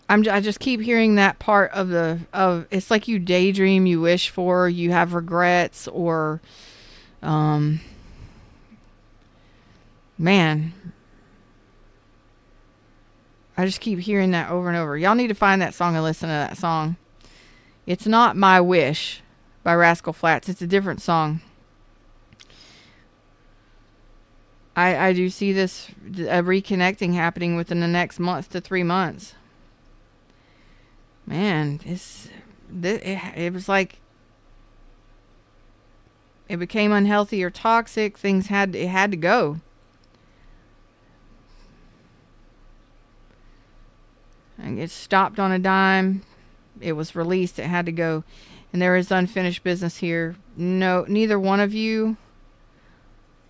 I just keep hearing that part of it's like you daydream, you wish for, you have regrets, or man, I just keep hearing that over and over. Y'all need to find that song and listen to that song. It's not My Wish by Rascal Flatts. It's a different song. I do see this reconnecting happening within the next month to 3 months. Man, it was like it became unhealthy or toxic. It had to go. And it stopped on a dime. It was released. It had to go. And there is unfinished business here. No, neither one of you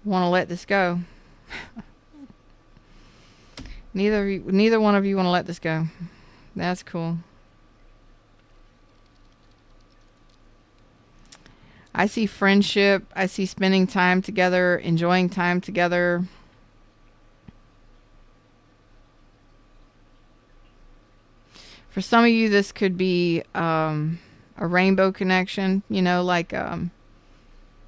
want to let this go. Neither one of you want to let this go. That's cool. I see friendship. I see spending time together, enjoying time together. For some of you, this could be a rainbow connection, like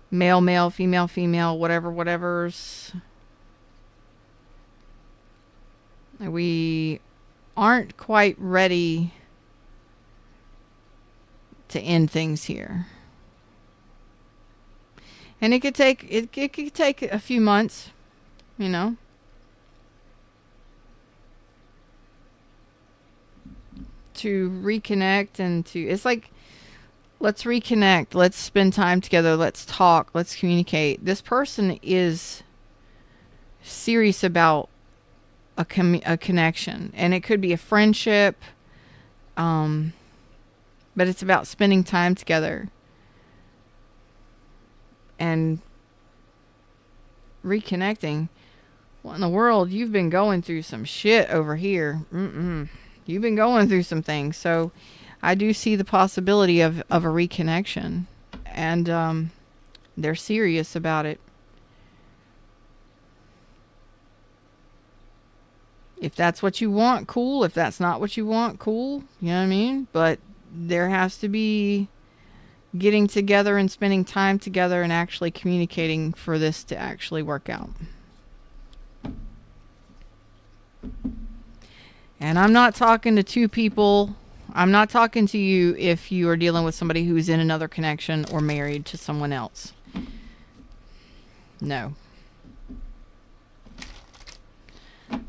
male, male, female, female, whatever's. We aren't quite ready to end things here. And it could take a few months, to reconnect and it's like, let's reconnect, let's spend time together, let's talk, let's communicate. This person is serious about a connection, and it could be a friendship, but it's about spending time together and reconnecting. What in the world? You've been going through some shit over here. You've been going through some things. So I do see the possibility of a reconnection. And they're serious about it. If that's what you want, cool. If that's not what you want, cool. You know what I mean? But there has to be getting together and spending time together and actually communicating for this to actually work out. And I'm not talking to two people. I'm not talking to you if you are dealing with somebody who's in another connection or married to someone else. No.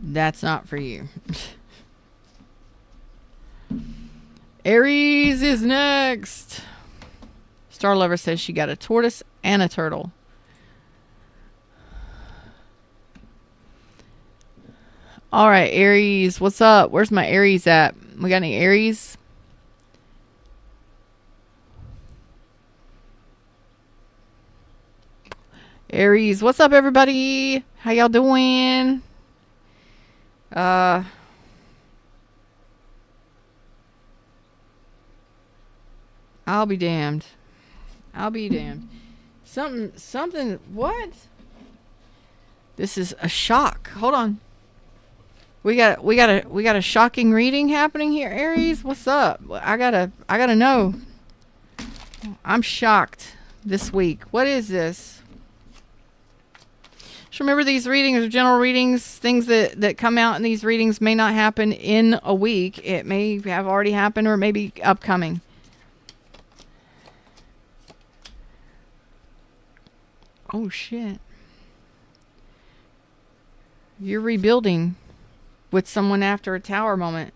That's not for you. Aries is next. Star Lover says she got a tortoise and a turtle. All right, Aries, what's up? Where's my Aries at? We got any Aries? Aries, what's up, everybody? How y'all doing? I'll be damned. I'll be damned. Something, what? This is a shock. Hold on. We got a shocking reading happening here, Aries. What's up? I gotta know. I'm shocked this week. What is this? Just remember, these readings are general readings. Things that come out in these readings may not happen in a week. It may have already happened or maybe upcoming. Oh, shit. You're rebuilding with someone after a tower moment.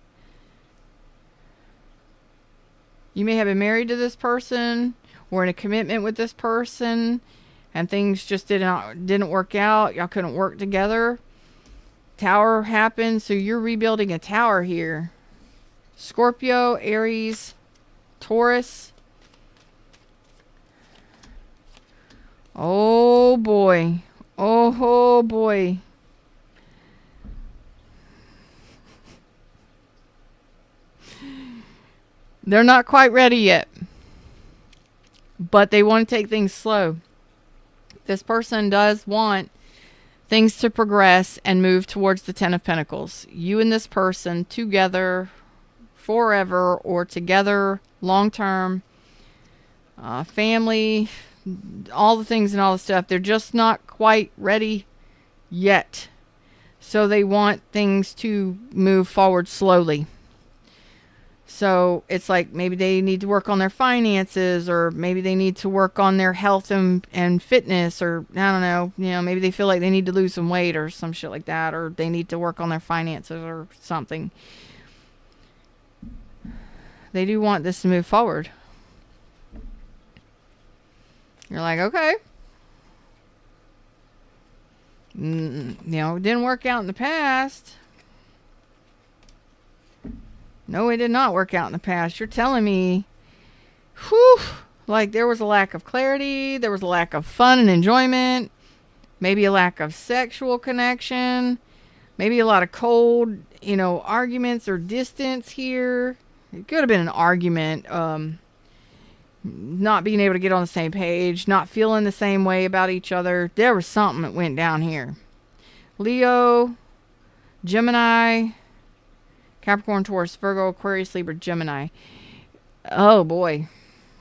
You may have been married to this person or in a commitment with this person, and things just didn't work out. Y'all couldn't work together. Tower happened, so you're rebuilding a tower here. Scorpio, Aries, Taurus. Oh boy. Oh boy. They're not quite ready yet, but they want to take things slow. This person does want things to progress and move towards the Ten of Pentacles. You and this person together forever, or together long term, family, all the things and all the stuff. They're just not quite ready yet. So they want things to move forward slowly. So it's like maybe they need to work on their finances, or maybe they need to work on their health and fitness, or I don't know, maybe they feel like they need to lose some weight or some shit like that, or they need to work on their finances or something. They do want this to move forward. You're like, okay. It didn't work out in the past. No, it did not work out in the past. You're telling me, like there was a lack of clarity, there was a lack of fun and enjoyment, maybe a lack of sexual connection, maybe a lot of cold, arguments or distance here. It could have been an argument, not being able to get on the same page, not feeling the same way about each other. There was something that went down here. Leo, Gemini, Capricorn, Taurus, Virgo, Aquarius, Libra, Gemini. Oh boy.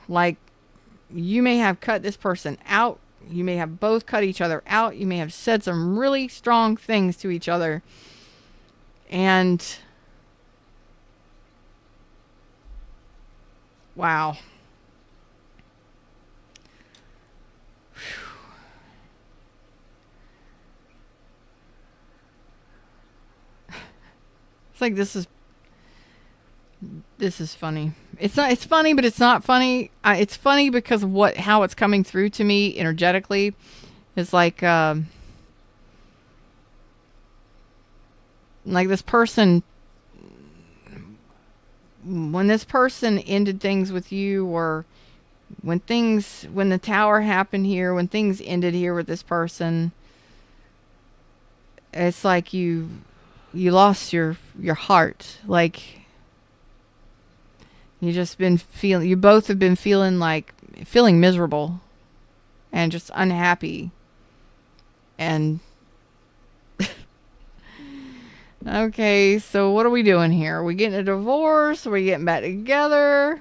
Like, you may have cut this person out. You may have both cut each other out. You may have said some really strong things to each other. And wow. It's like this is funny. It's funny, but it's not funny. It's funny because of how it's coming through to me energetically. It's like this person, when this person ended things with you, or when the tower happened here, when things ended here with this person, it's like you lost your heart. Like, you both have been feeling miserable and just unhappy. And okay, so what are we doing here? Are we getting a divorce? Are we getting back together?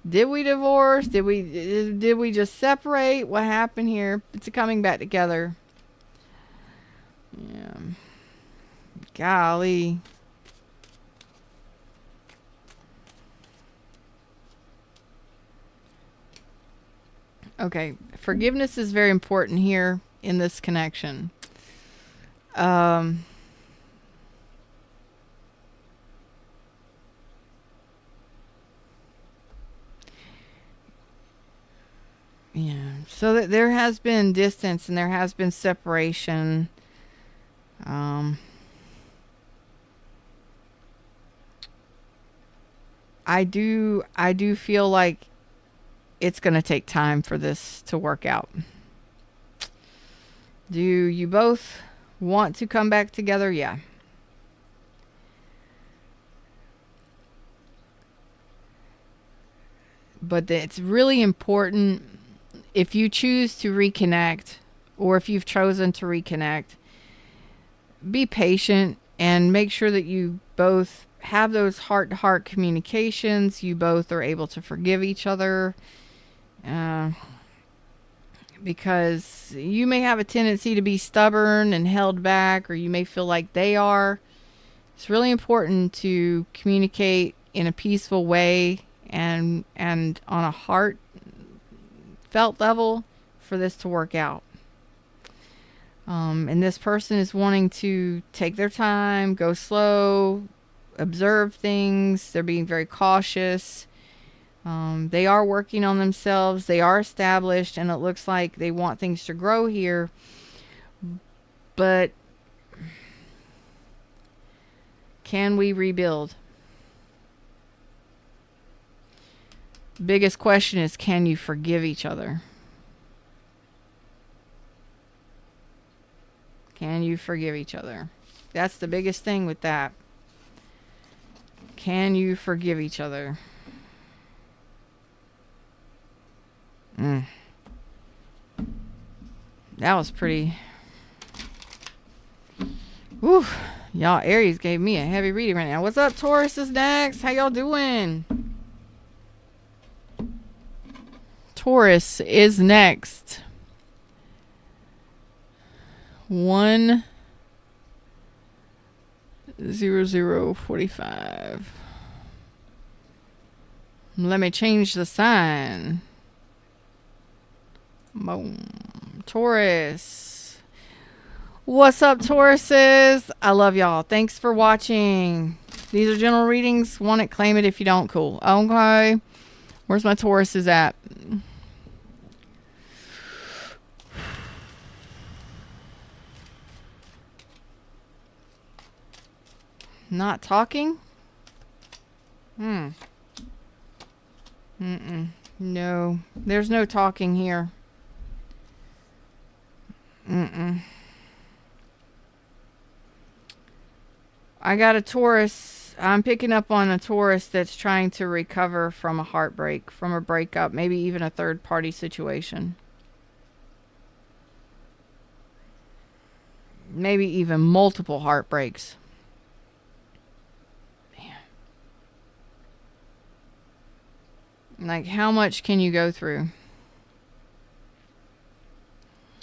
Did we divorce? Did we just separate? What happened here? It's coming back together. Yeah. Golly. Okay, forgiveness is very important here in this connection. Yeah, so that there has been distance and there has been separation. I do feel like it's going to take time for this to work out. Do you both want to come back together? Yeah. But it's really important, if you choose to reconnect, or if you've chosen to reconnect, be patient and make sure that you both have those heart-to-heart communications. You both are able to forgive each other. Because you may have a tendency to be stubborn and held back, or you may feel like they are. It's really important to communicate in a peaceful way and on a heartfelt level for this to work out. And this person is wanting to take their time, go slow, observe things. They're being very cautious. They are working on themselves. They are established, and it looks like they want things to grow here. But can we rebuild? Biggest question is, can you forgive each other? Can you forgive each other? That's the biggest thing with that. Can you forgive each other? That was pretty. Whew. Y'all, Aries gave me a heavy reading right now. What's up, Taurus is next. How y'all doing? Taurus is next. 10045. Let me change the sign. Boom. Taurus. What's up, Tauruses? I love y'all. Thanks for watching. These are general readings. Want it, claim it. If you don't, cool. Okay. Where's my Tauruses at? Not talking? No. There's no talking here. I got a Taurus. I'm picking up on a Taurus that's trying to recover from a heartbreak, from a breakup, maybe even a third party situation. Maybe even multiple heartbreaks. Like, how much can you go through?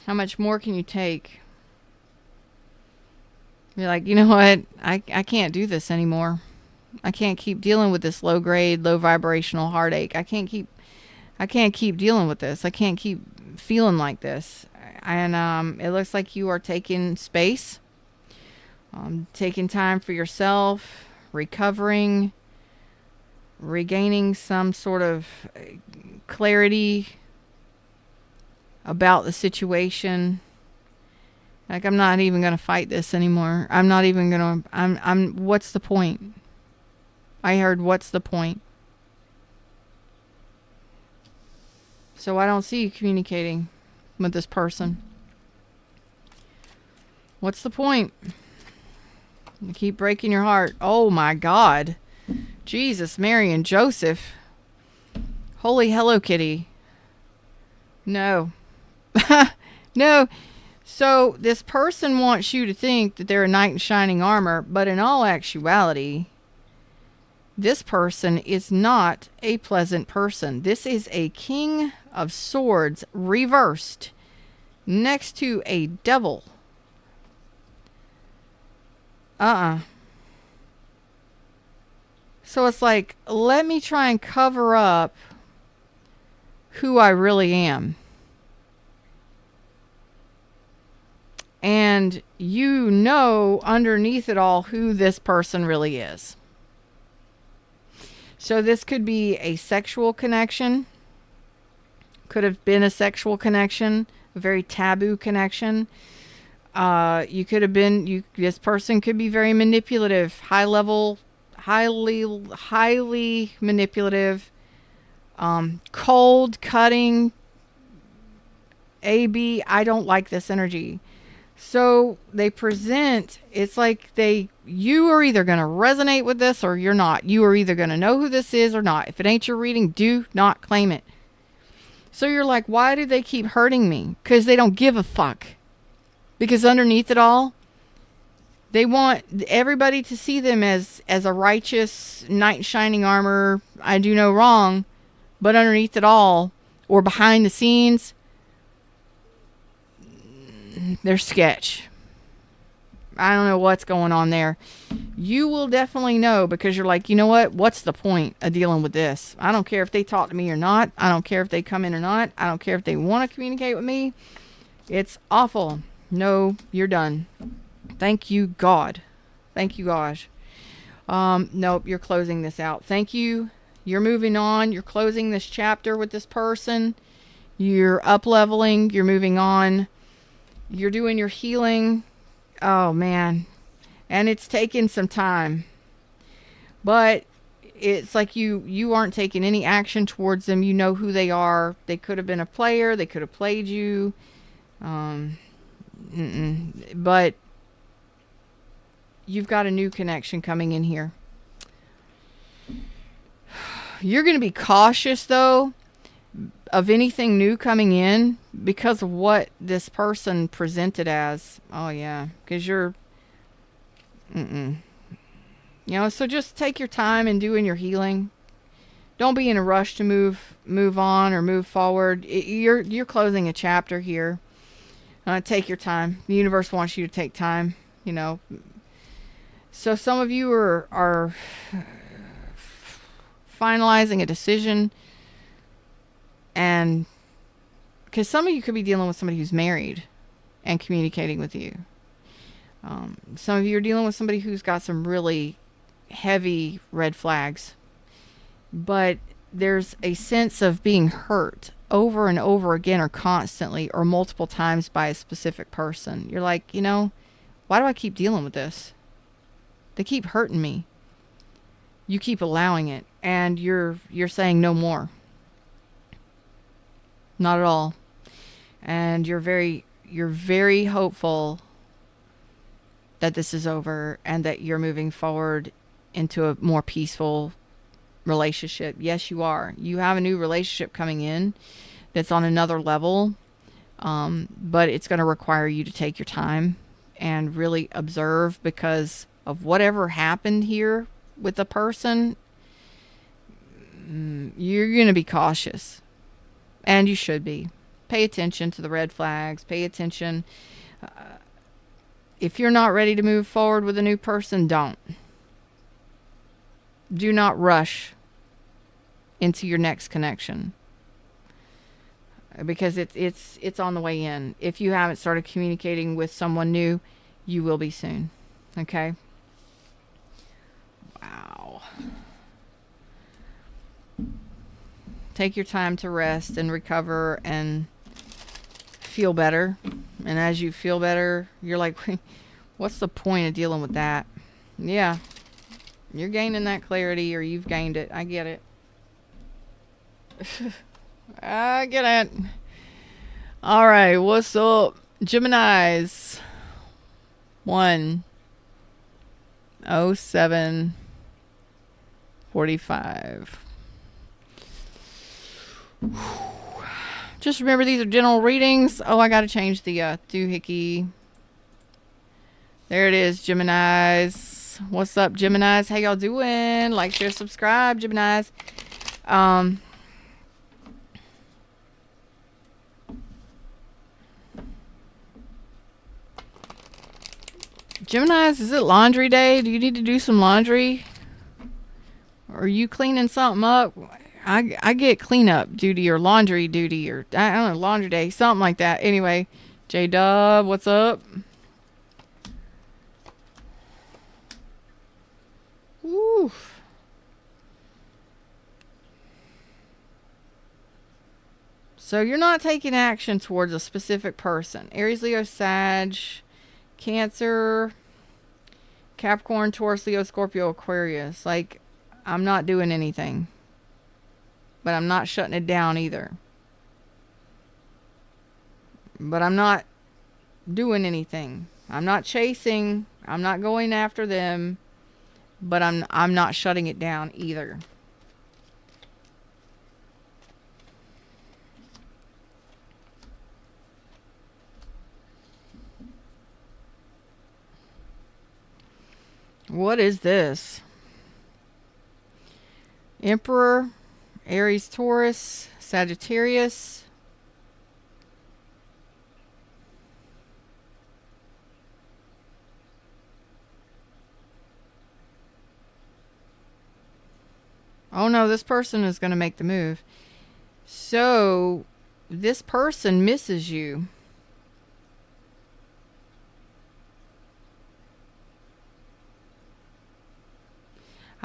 How much more can you take? You're like, you know what? I can't do this anymore. I can't keep dealing with this low grade, low vibrational heartache. I can't keep dealing with this. I can't keep feeling like this. And it looks like you are taking space, taking time for yourself, recovering, regaining some sort of clarity about the situation. Like, I'm not even going to fight this anymore. I'm not even going to, what's the point? I heard, what's the point? So I don't see you communicating with this person. What's the point? You keep breaking your heart. Oh my God. Jesus, Mary, and Joseph. Holy Hello Kitty. No. No. So this person wants you to think that they're a knight in shining armor, but in all actuality, this person is not a pleasant person. This is a King of Swords reversed next to a devil. So it's like, let me try and cover up who I really am. And you know underneath it all who this person really is. So this could be a sexual connection. Could have been a sexual connection, a very taboo connection. You could have been, this person could be very manipulative, highly manipulative, cold, cutting, AB. I don't like this energy. So they present, it's like you are either going to resonate with this or you're not. You are either going to know who this is or not. If it ain't your reading, do not claim it. So you're like, why do they keep hurting me? Because they don't give a fuck. Because underneath it all, they want everybody to see them as a righteous knight in shining armor. I do no wrong. But underneath it all, or behind the scenes, they're sketch. I don't know what's going on there. You will definitely know, because you're like, you know what? What's the point of dealing with this? I don't care if they talk to me or not. I don't care if they come in or not. I don't care if they want to communicate with me. It's awful. No, you're done. Thank you, God. Thank you, gosh. Nope, you're closing this out. Thank you. You're moving on. You're closing this chapter with this person. You're up leveling. You're moving on. You're doing your healing. Oh, man. And it's taken some time. But it's like you aren't taking any action towards them. You know who they are. They could have been a player. They could have played you. But you've got a new connection coming in here. You're going to be cautious, though, of anything new coming in because of what this person presented as. Oh, yeah. Because you're... You know, so just take your time in doing your healing. Don't be in a rush to move on or move forward. You're closing a chapter here. Take your time. The universe wants you to take time, you know. So some of you are finalizing a decision, and because some of you could be dealing with somebody who's married and communicating with you. Some of you are dealing with somebody who's got some really heavy red flags, but there's a sense of being hurt over and over again, or constantly, or multiple times by a specific person. You're like, you know, why do I keep dealing with this? They keep hurting me. You keep allowing it, and you're saying no more. Not at all. And you're very hopeful that this is over and that you're moving forward into a more peaceful relationship. Yes, you are. You have a new relationship coming in that's on another level, but it's going to require you to take your time and really observe, because of whatever happened here with the person. You're going to be cautious, and you should be. Pay attention to the red flags. Pay attention. If you're not ready to move forward with a new person, don't. Do not rush into your next connection, because it's on the way in. If you haven't started communicating with someone new, you will be soon. Okay? Wow. Take your time to rest and recover and feel better. And as you feel better, you're like, what's the point of dealing with that? Yeah. You're gaining that clarity, or you've gained it. I get it. I get it. All right. What's up, Geminis? 1:07:45. Just remember, these are general readings. Oh, I got to change the doohickey. There it is, Geminis. What's up, Geminis? How y'all doing? Like, share, subscribe, Geminis. Geminis, is it laundry day? Do you need to do some laundry? Or are you cleaning something up? I get cleanup duty or laundry duty, or I don't know, laundry day, something like that. Anyway, J-Dub, what's up? Oof. So you're not taking action towards a specific person. Aries, Leo, Sag, Cancer, Capricorn, Taurus, Leo, Scorpio, Aquarius. Like, I'm not doing anything. But I'm not shutting it down either. But I'm not doing anything. I'm not chasing. I'm not going after them. But I'm not shutting it down either. What is this? Emperor, Aries, Taurus, Sagittarius. Oh no, this person is going to make the move. So, this person misses you.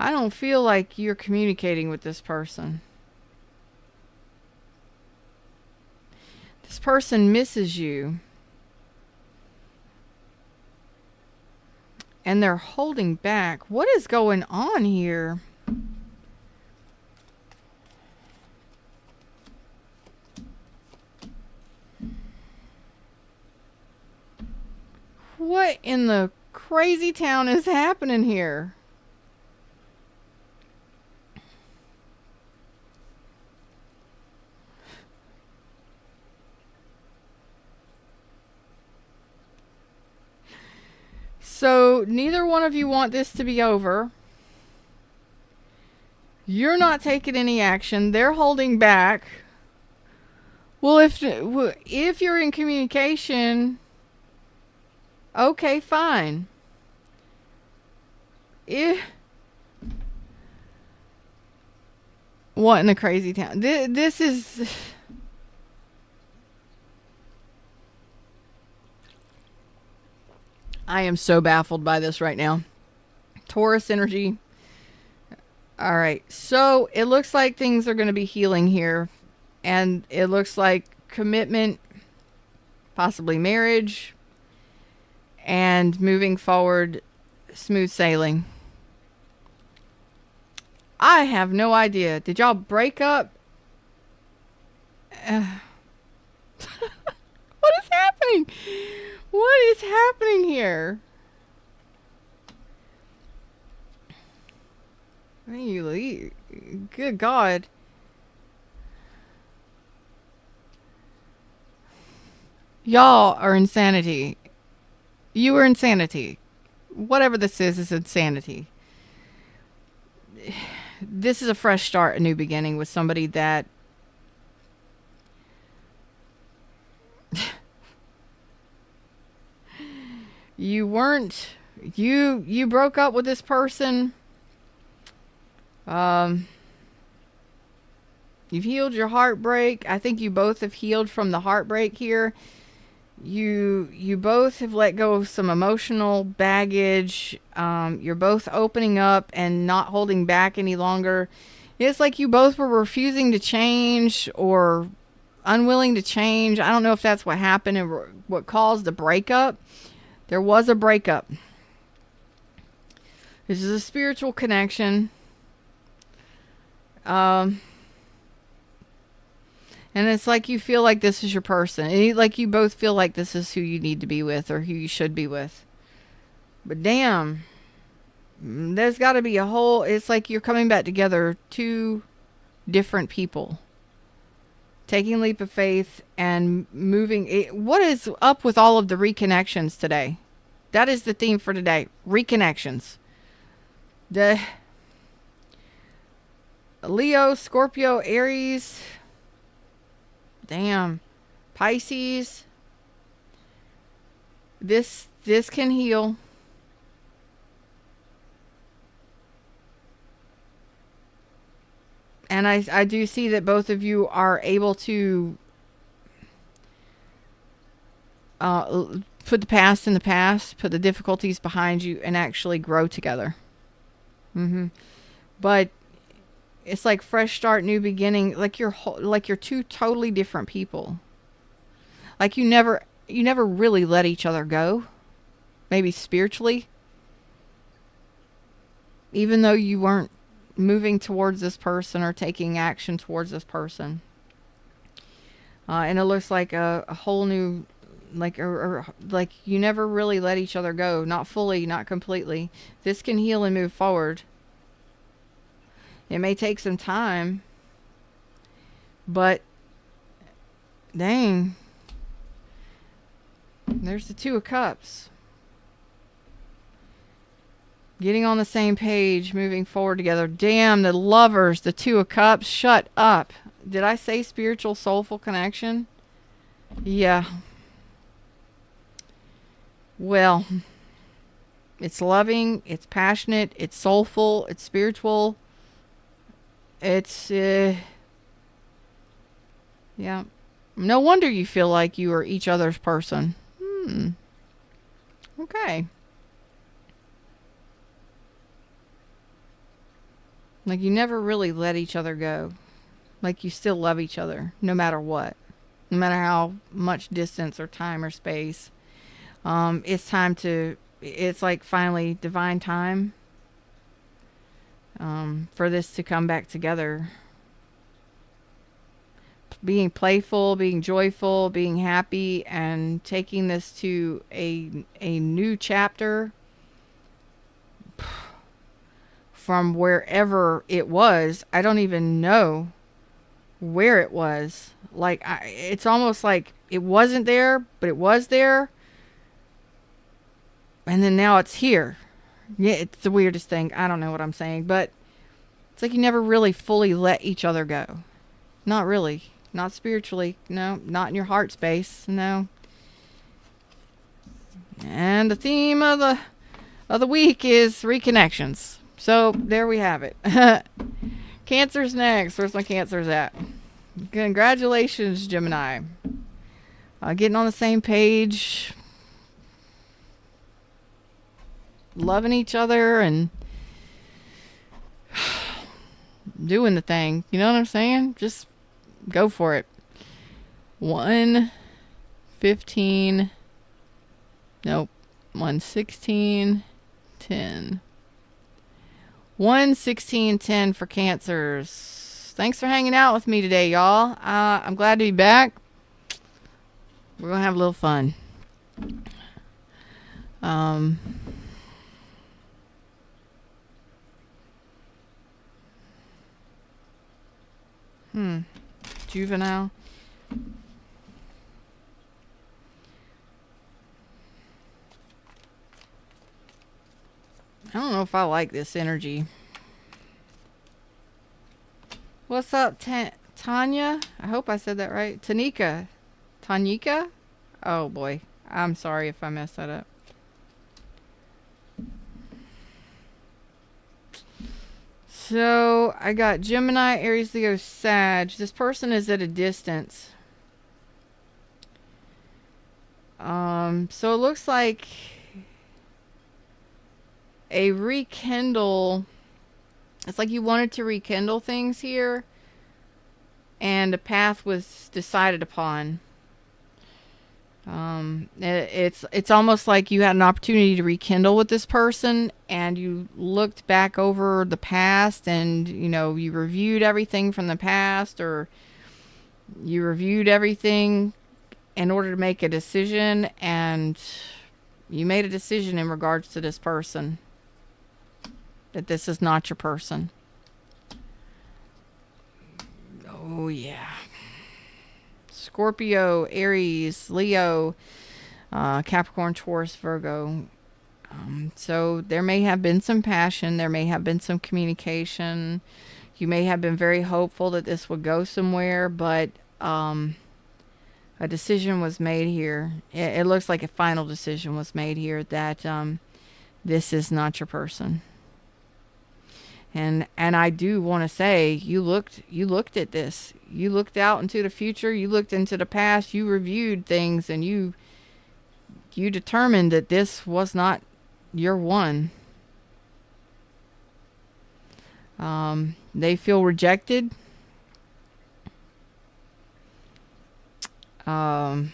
I don't feel like you're communicating with this person. This person misses you. And they're holding back. What is going on here? What in the crazy town is happening here? So neither one of you want this to be over. You're not taking any action. They're holding back. Well, if you're in communication, okay, fine. What in the crazy town? This is... I am so baffled by this right now. Taurus energy. All right. So it looks like things are going to be healing here. And it looks like commitment, possibly marriage, and moving forward, smooth sailing. I have no idea. Did y'all break up? What is happening? What is happening here? Good God. Y'all are insanity. You are insanity. Whatever this is insanity. This is a fresh start, a new beginning with somebody that you weren't, you broke up with this person. You've healed your heartbreak. I think you both have healed from the heartbreak here. You both have let go of some emotional baggage. You're both opening up and not holding back any longer. It's like you both were refusing to change or unwilling to change. I don't know if that's what happened and what caused the breakup. There was a breakup. This is a spiritual connection. And it's like you feel like this is your person. Like you both feel like this is who you need to be with or who you should be with. But damn, there's got to be a whole... It's like you're coming back together, two different people. Taking a leap of faith and moving... What is up with all of the reconnections today? That is the theme for today. Reconnections. The Leo, Scorpio, Aries... Damn. Pisces. This can heal. And I do see that both of you are able to put the past in the past, put the difficulties behind you, and actually grow together. But it's like fresh start, new beginning. Like you're two totally different people. Like you never really let each other go. Maybe spiritually. Even though you weren't moving towards this person or taking action towards this person. And it looks like a whole new, like you never really let each other go. Not fully, not completely. This can heal and move forward. It may take some time, but dang, there's the Two of Cups. Getting on the same page, moving forward together. Damn, the Lovers, the Two of Cups. Shut up. Did I say spiritual, soulful connection? Yeah. Well, it's loving, it's passionate, it's soulful, it's spiritual. It's, yeah. No wonder you feel like you are each other's person. Okay. Like you never really let each other go. Like you still love each other no matter what. No matter how much distance or time or space. It's like finally divine time for this to come back together. Being playful, being joyful, being happy, and taking this to a new chapter from wherever it was. I don't even know where it was. Like it's almost like it wasn't there, but it was there, and then now it's here. Yeah, it's the weirdest thing. I don't know what I'm saying, but it's like you never really fully let each other go. Not really. Not spiritually. No. Not in your heart space. No. And the theme of the week is reconnections. So there we have it. Cancer's next. Where's my Cancers at? Congratulations, Gemini. Getting on the same page. Loving each other and doing the thing. You know what I'm saying? Just go for it. 1:15. Nope. 1:16. 10. 1:16:10 for Cancers. Thanks for hanging out with me today, y'all. I'm glad to be back. We're gonna have a little fun. Juvenile. I don't know if I like this energy. What's up, Tanya? I hope I said that right. Tanika. Tanyika? Oh boy. I'm sorry if I messed that up. So I got Gemini, Aries, Leo, Sag. This person is at a distance. So it looks like a rekindle. It's like you wanted to rekindle things here, and a path was decided upon. It's almost like you had an opportunity to rekindle with this person, and you looked back over the past, and you reviewed everything from the past, or you reviewed everything in order to make a decision, and you made a decision in regards to this person, that this is not your person. Oh yeah. Scorpio, Aries, Leo, Capricorn, Taurus, Virgo. So there may have been some passion. There may have been some communication. You may have been very hopeful that this would go somewhere, but a decision was made here. It looks like a final decision was made here that this is not your person. And I do want to say, you looked at this. You looked out into the future. You looked into the past. You reviewed things, and you determined that this was not your one. They feel rejected. They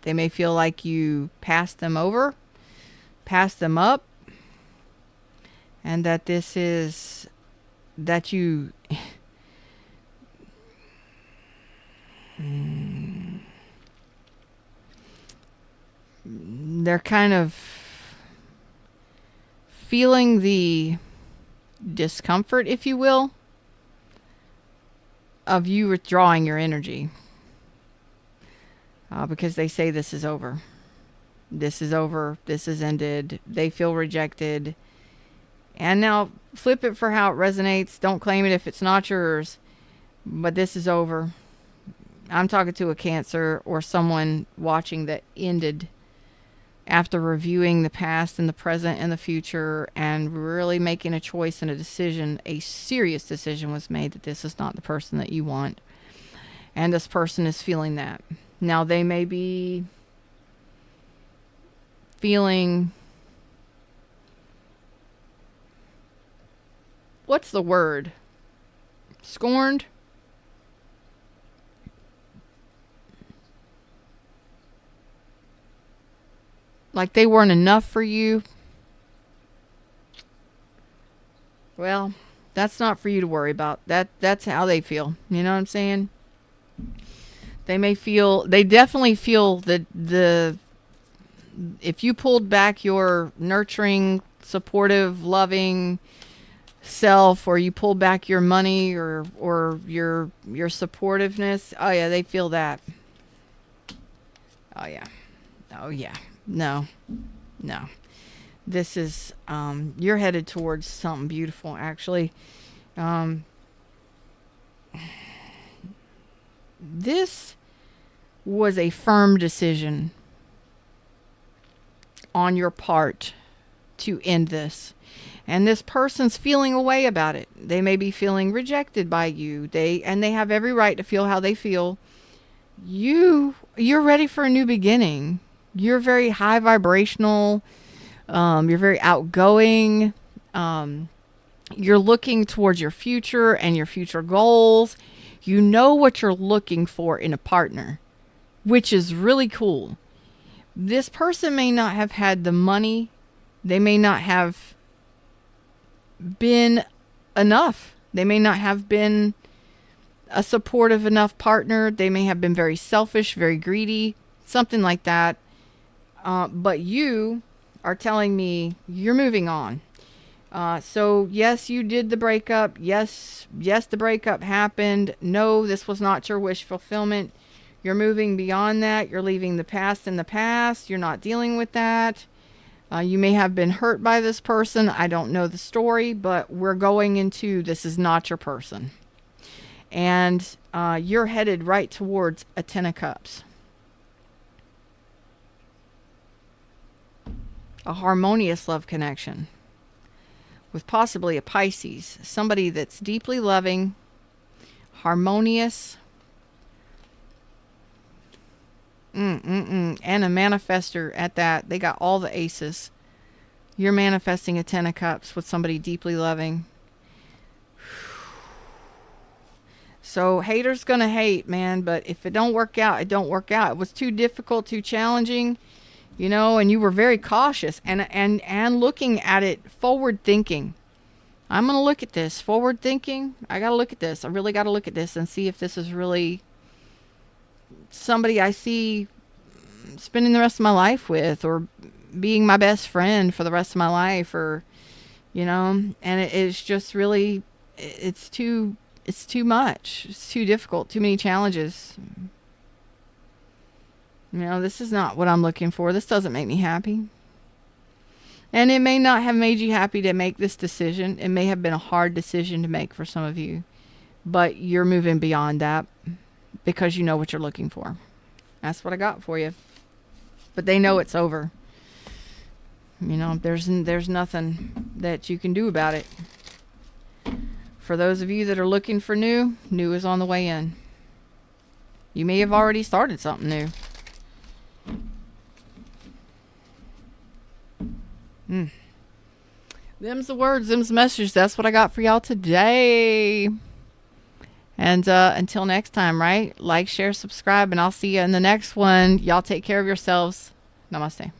may feel like you passed them over, passed them up, and that this is that you they're kind of feeling the discomfort, if you will, of you withdrawing your energy, because they say this is over. This is over. This is ended. They feel rejected. And now flip it for how it resonates. Don't claim it if it's not yours. But this is over. I'm talking to a Cancer or someone watching that ended after reviewing the past and the present and the future and really making a choice and a decision. A serious decision was made that this is not the person that you want. And this person is feeling that. Now they may be feeling what's the word? Scorned? Like they weren't enough for you? Well, that's not for you to worry about. That's how they feel. You know what I'm saying? They definitely feel that if you pulled back your nurturing, supportive, loving self, or you pulled back your money or your supportiveness, oh yeah, they feel that. Oh yeah. Oh yeah. No. This is you're headed towards something beautiful, actually. This was a firm decision on your part to end this. And this person's feeling a way about it. They may be feeling rejected by you. They have every right to feel how they feel. You're ready for a new beginning. You're very high vibrational. You're very outgoing. You're looking towards your future and your future goals. You know what you're looking for in a partner, which is really cool. This person may not have had the money. They may not have been enough. They may not have been a supportive enough partner. They may have been very selfish, very greedy, something like that. But you are telling me you're moving on. So yes, you did the breakup. Yes, the breakup happened. No, this was not your wish fulfillment. You're moving beyond that. You're leaving the past in the past. You're not dealing with that. You may have been hurt by this person. I don't know the story, but we're going into this is not your person. And you're headed right towards a 10 of Cups. A harmonious love connection with possibly a Pisces. Somebody that's deeply loving, harmonious, and a manifester at that. They got all the aces. You're manifesting a 10 of Cups with somebody deeply loving. So haters gonna hate, man, but if it don't work out, it don't work out. It was too difficult, too challenging, you know, and you were very cautious and looking at it forward thinking. I'm gonna look at this forward thinking. I gotta look at this. I really gotta look at this and see if this is really somebody I see spending the rest of my life with, or being my best friend for the rest of my life, or, you know, and it's just really, it's too much. It's too difficult, too many challenges. You know, this is not what I'm looking for. This doesn't make me happy. And it may not have made you happy to make this decision. It may have been a hard decision to make for some of you, but you're moving beyond that because you know what you're looking for. That's what I got for you. But they know it's over. You know, there's nothing that you can do about it. For those of you that are looking for new is on the way in. You may have already started something new. Them's the words, them's the message. That's what I got for y'all today. And until next time, right? Like, share, subscribe, and I'll see you in the next one. Y'all take care of yourselves. Namaste.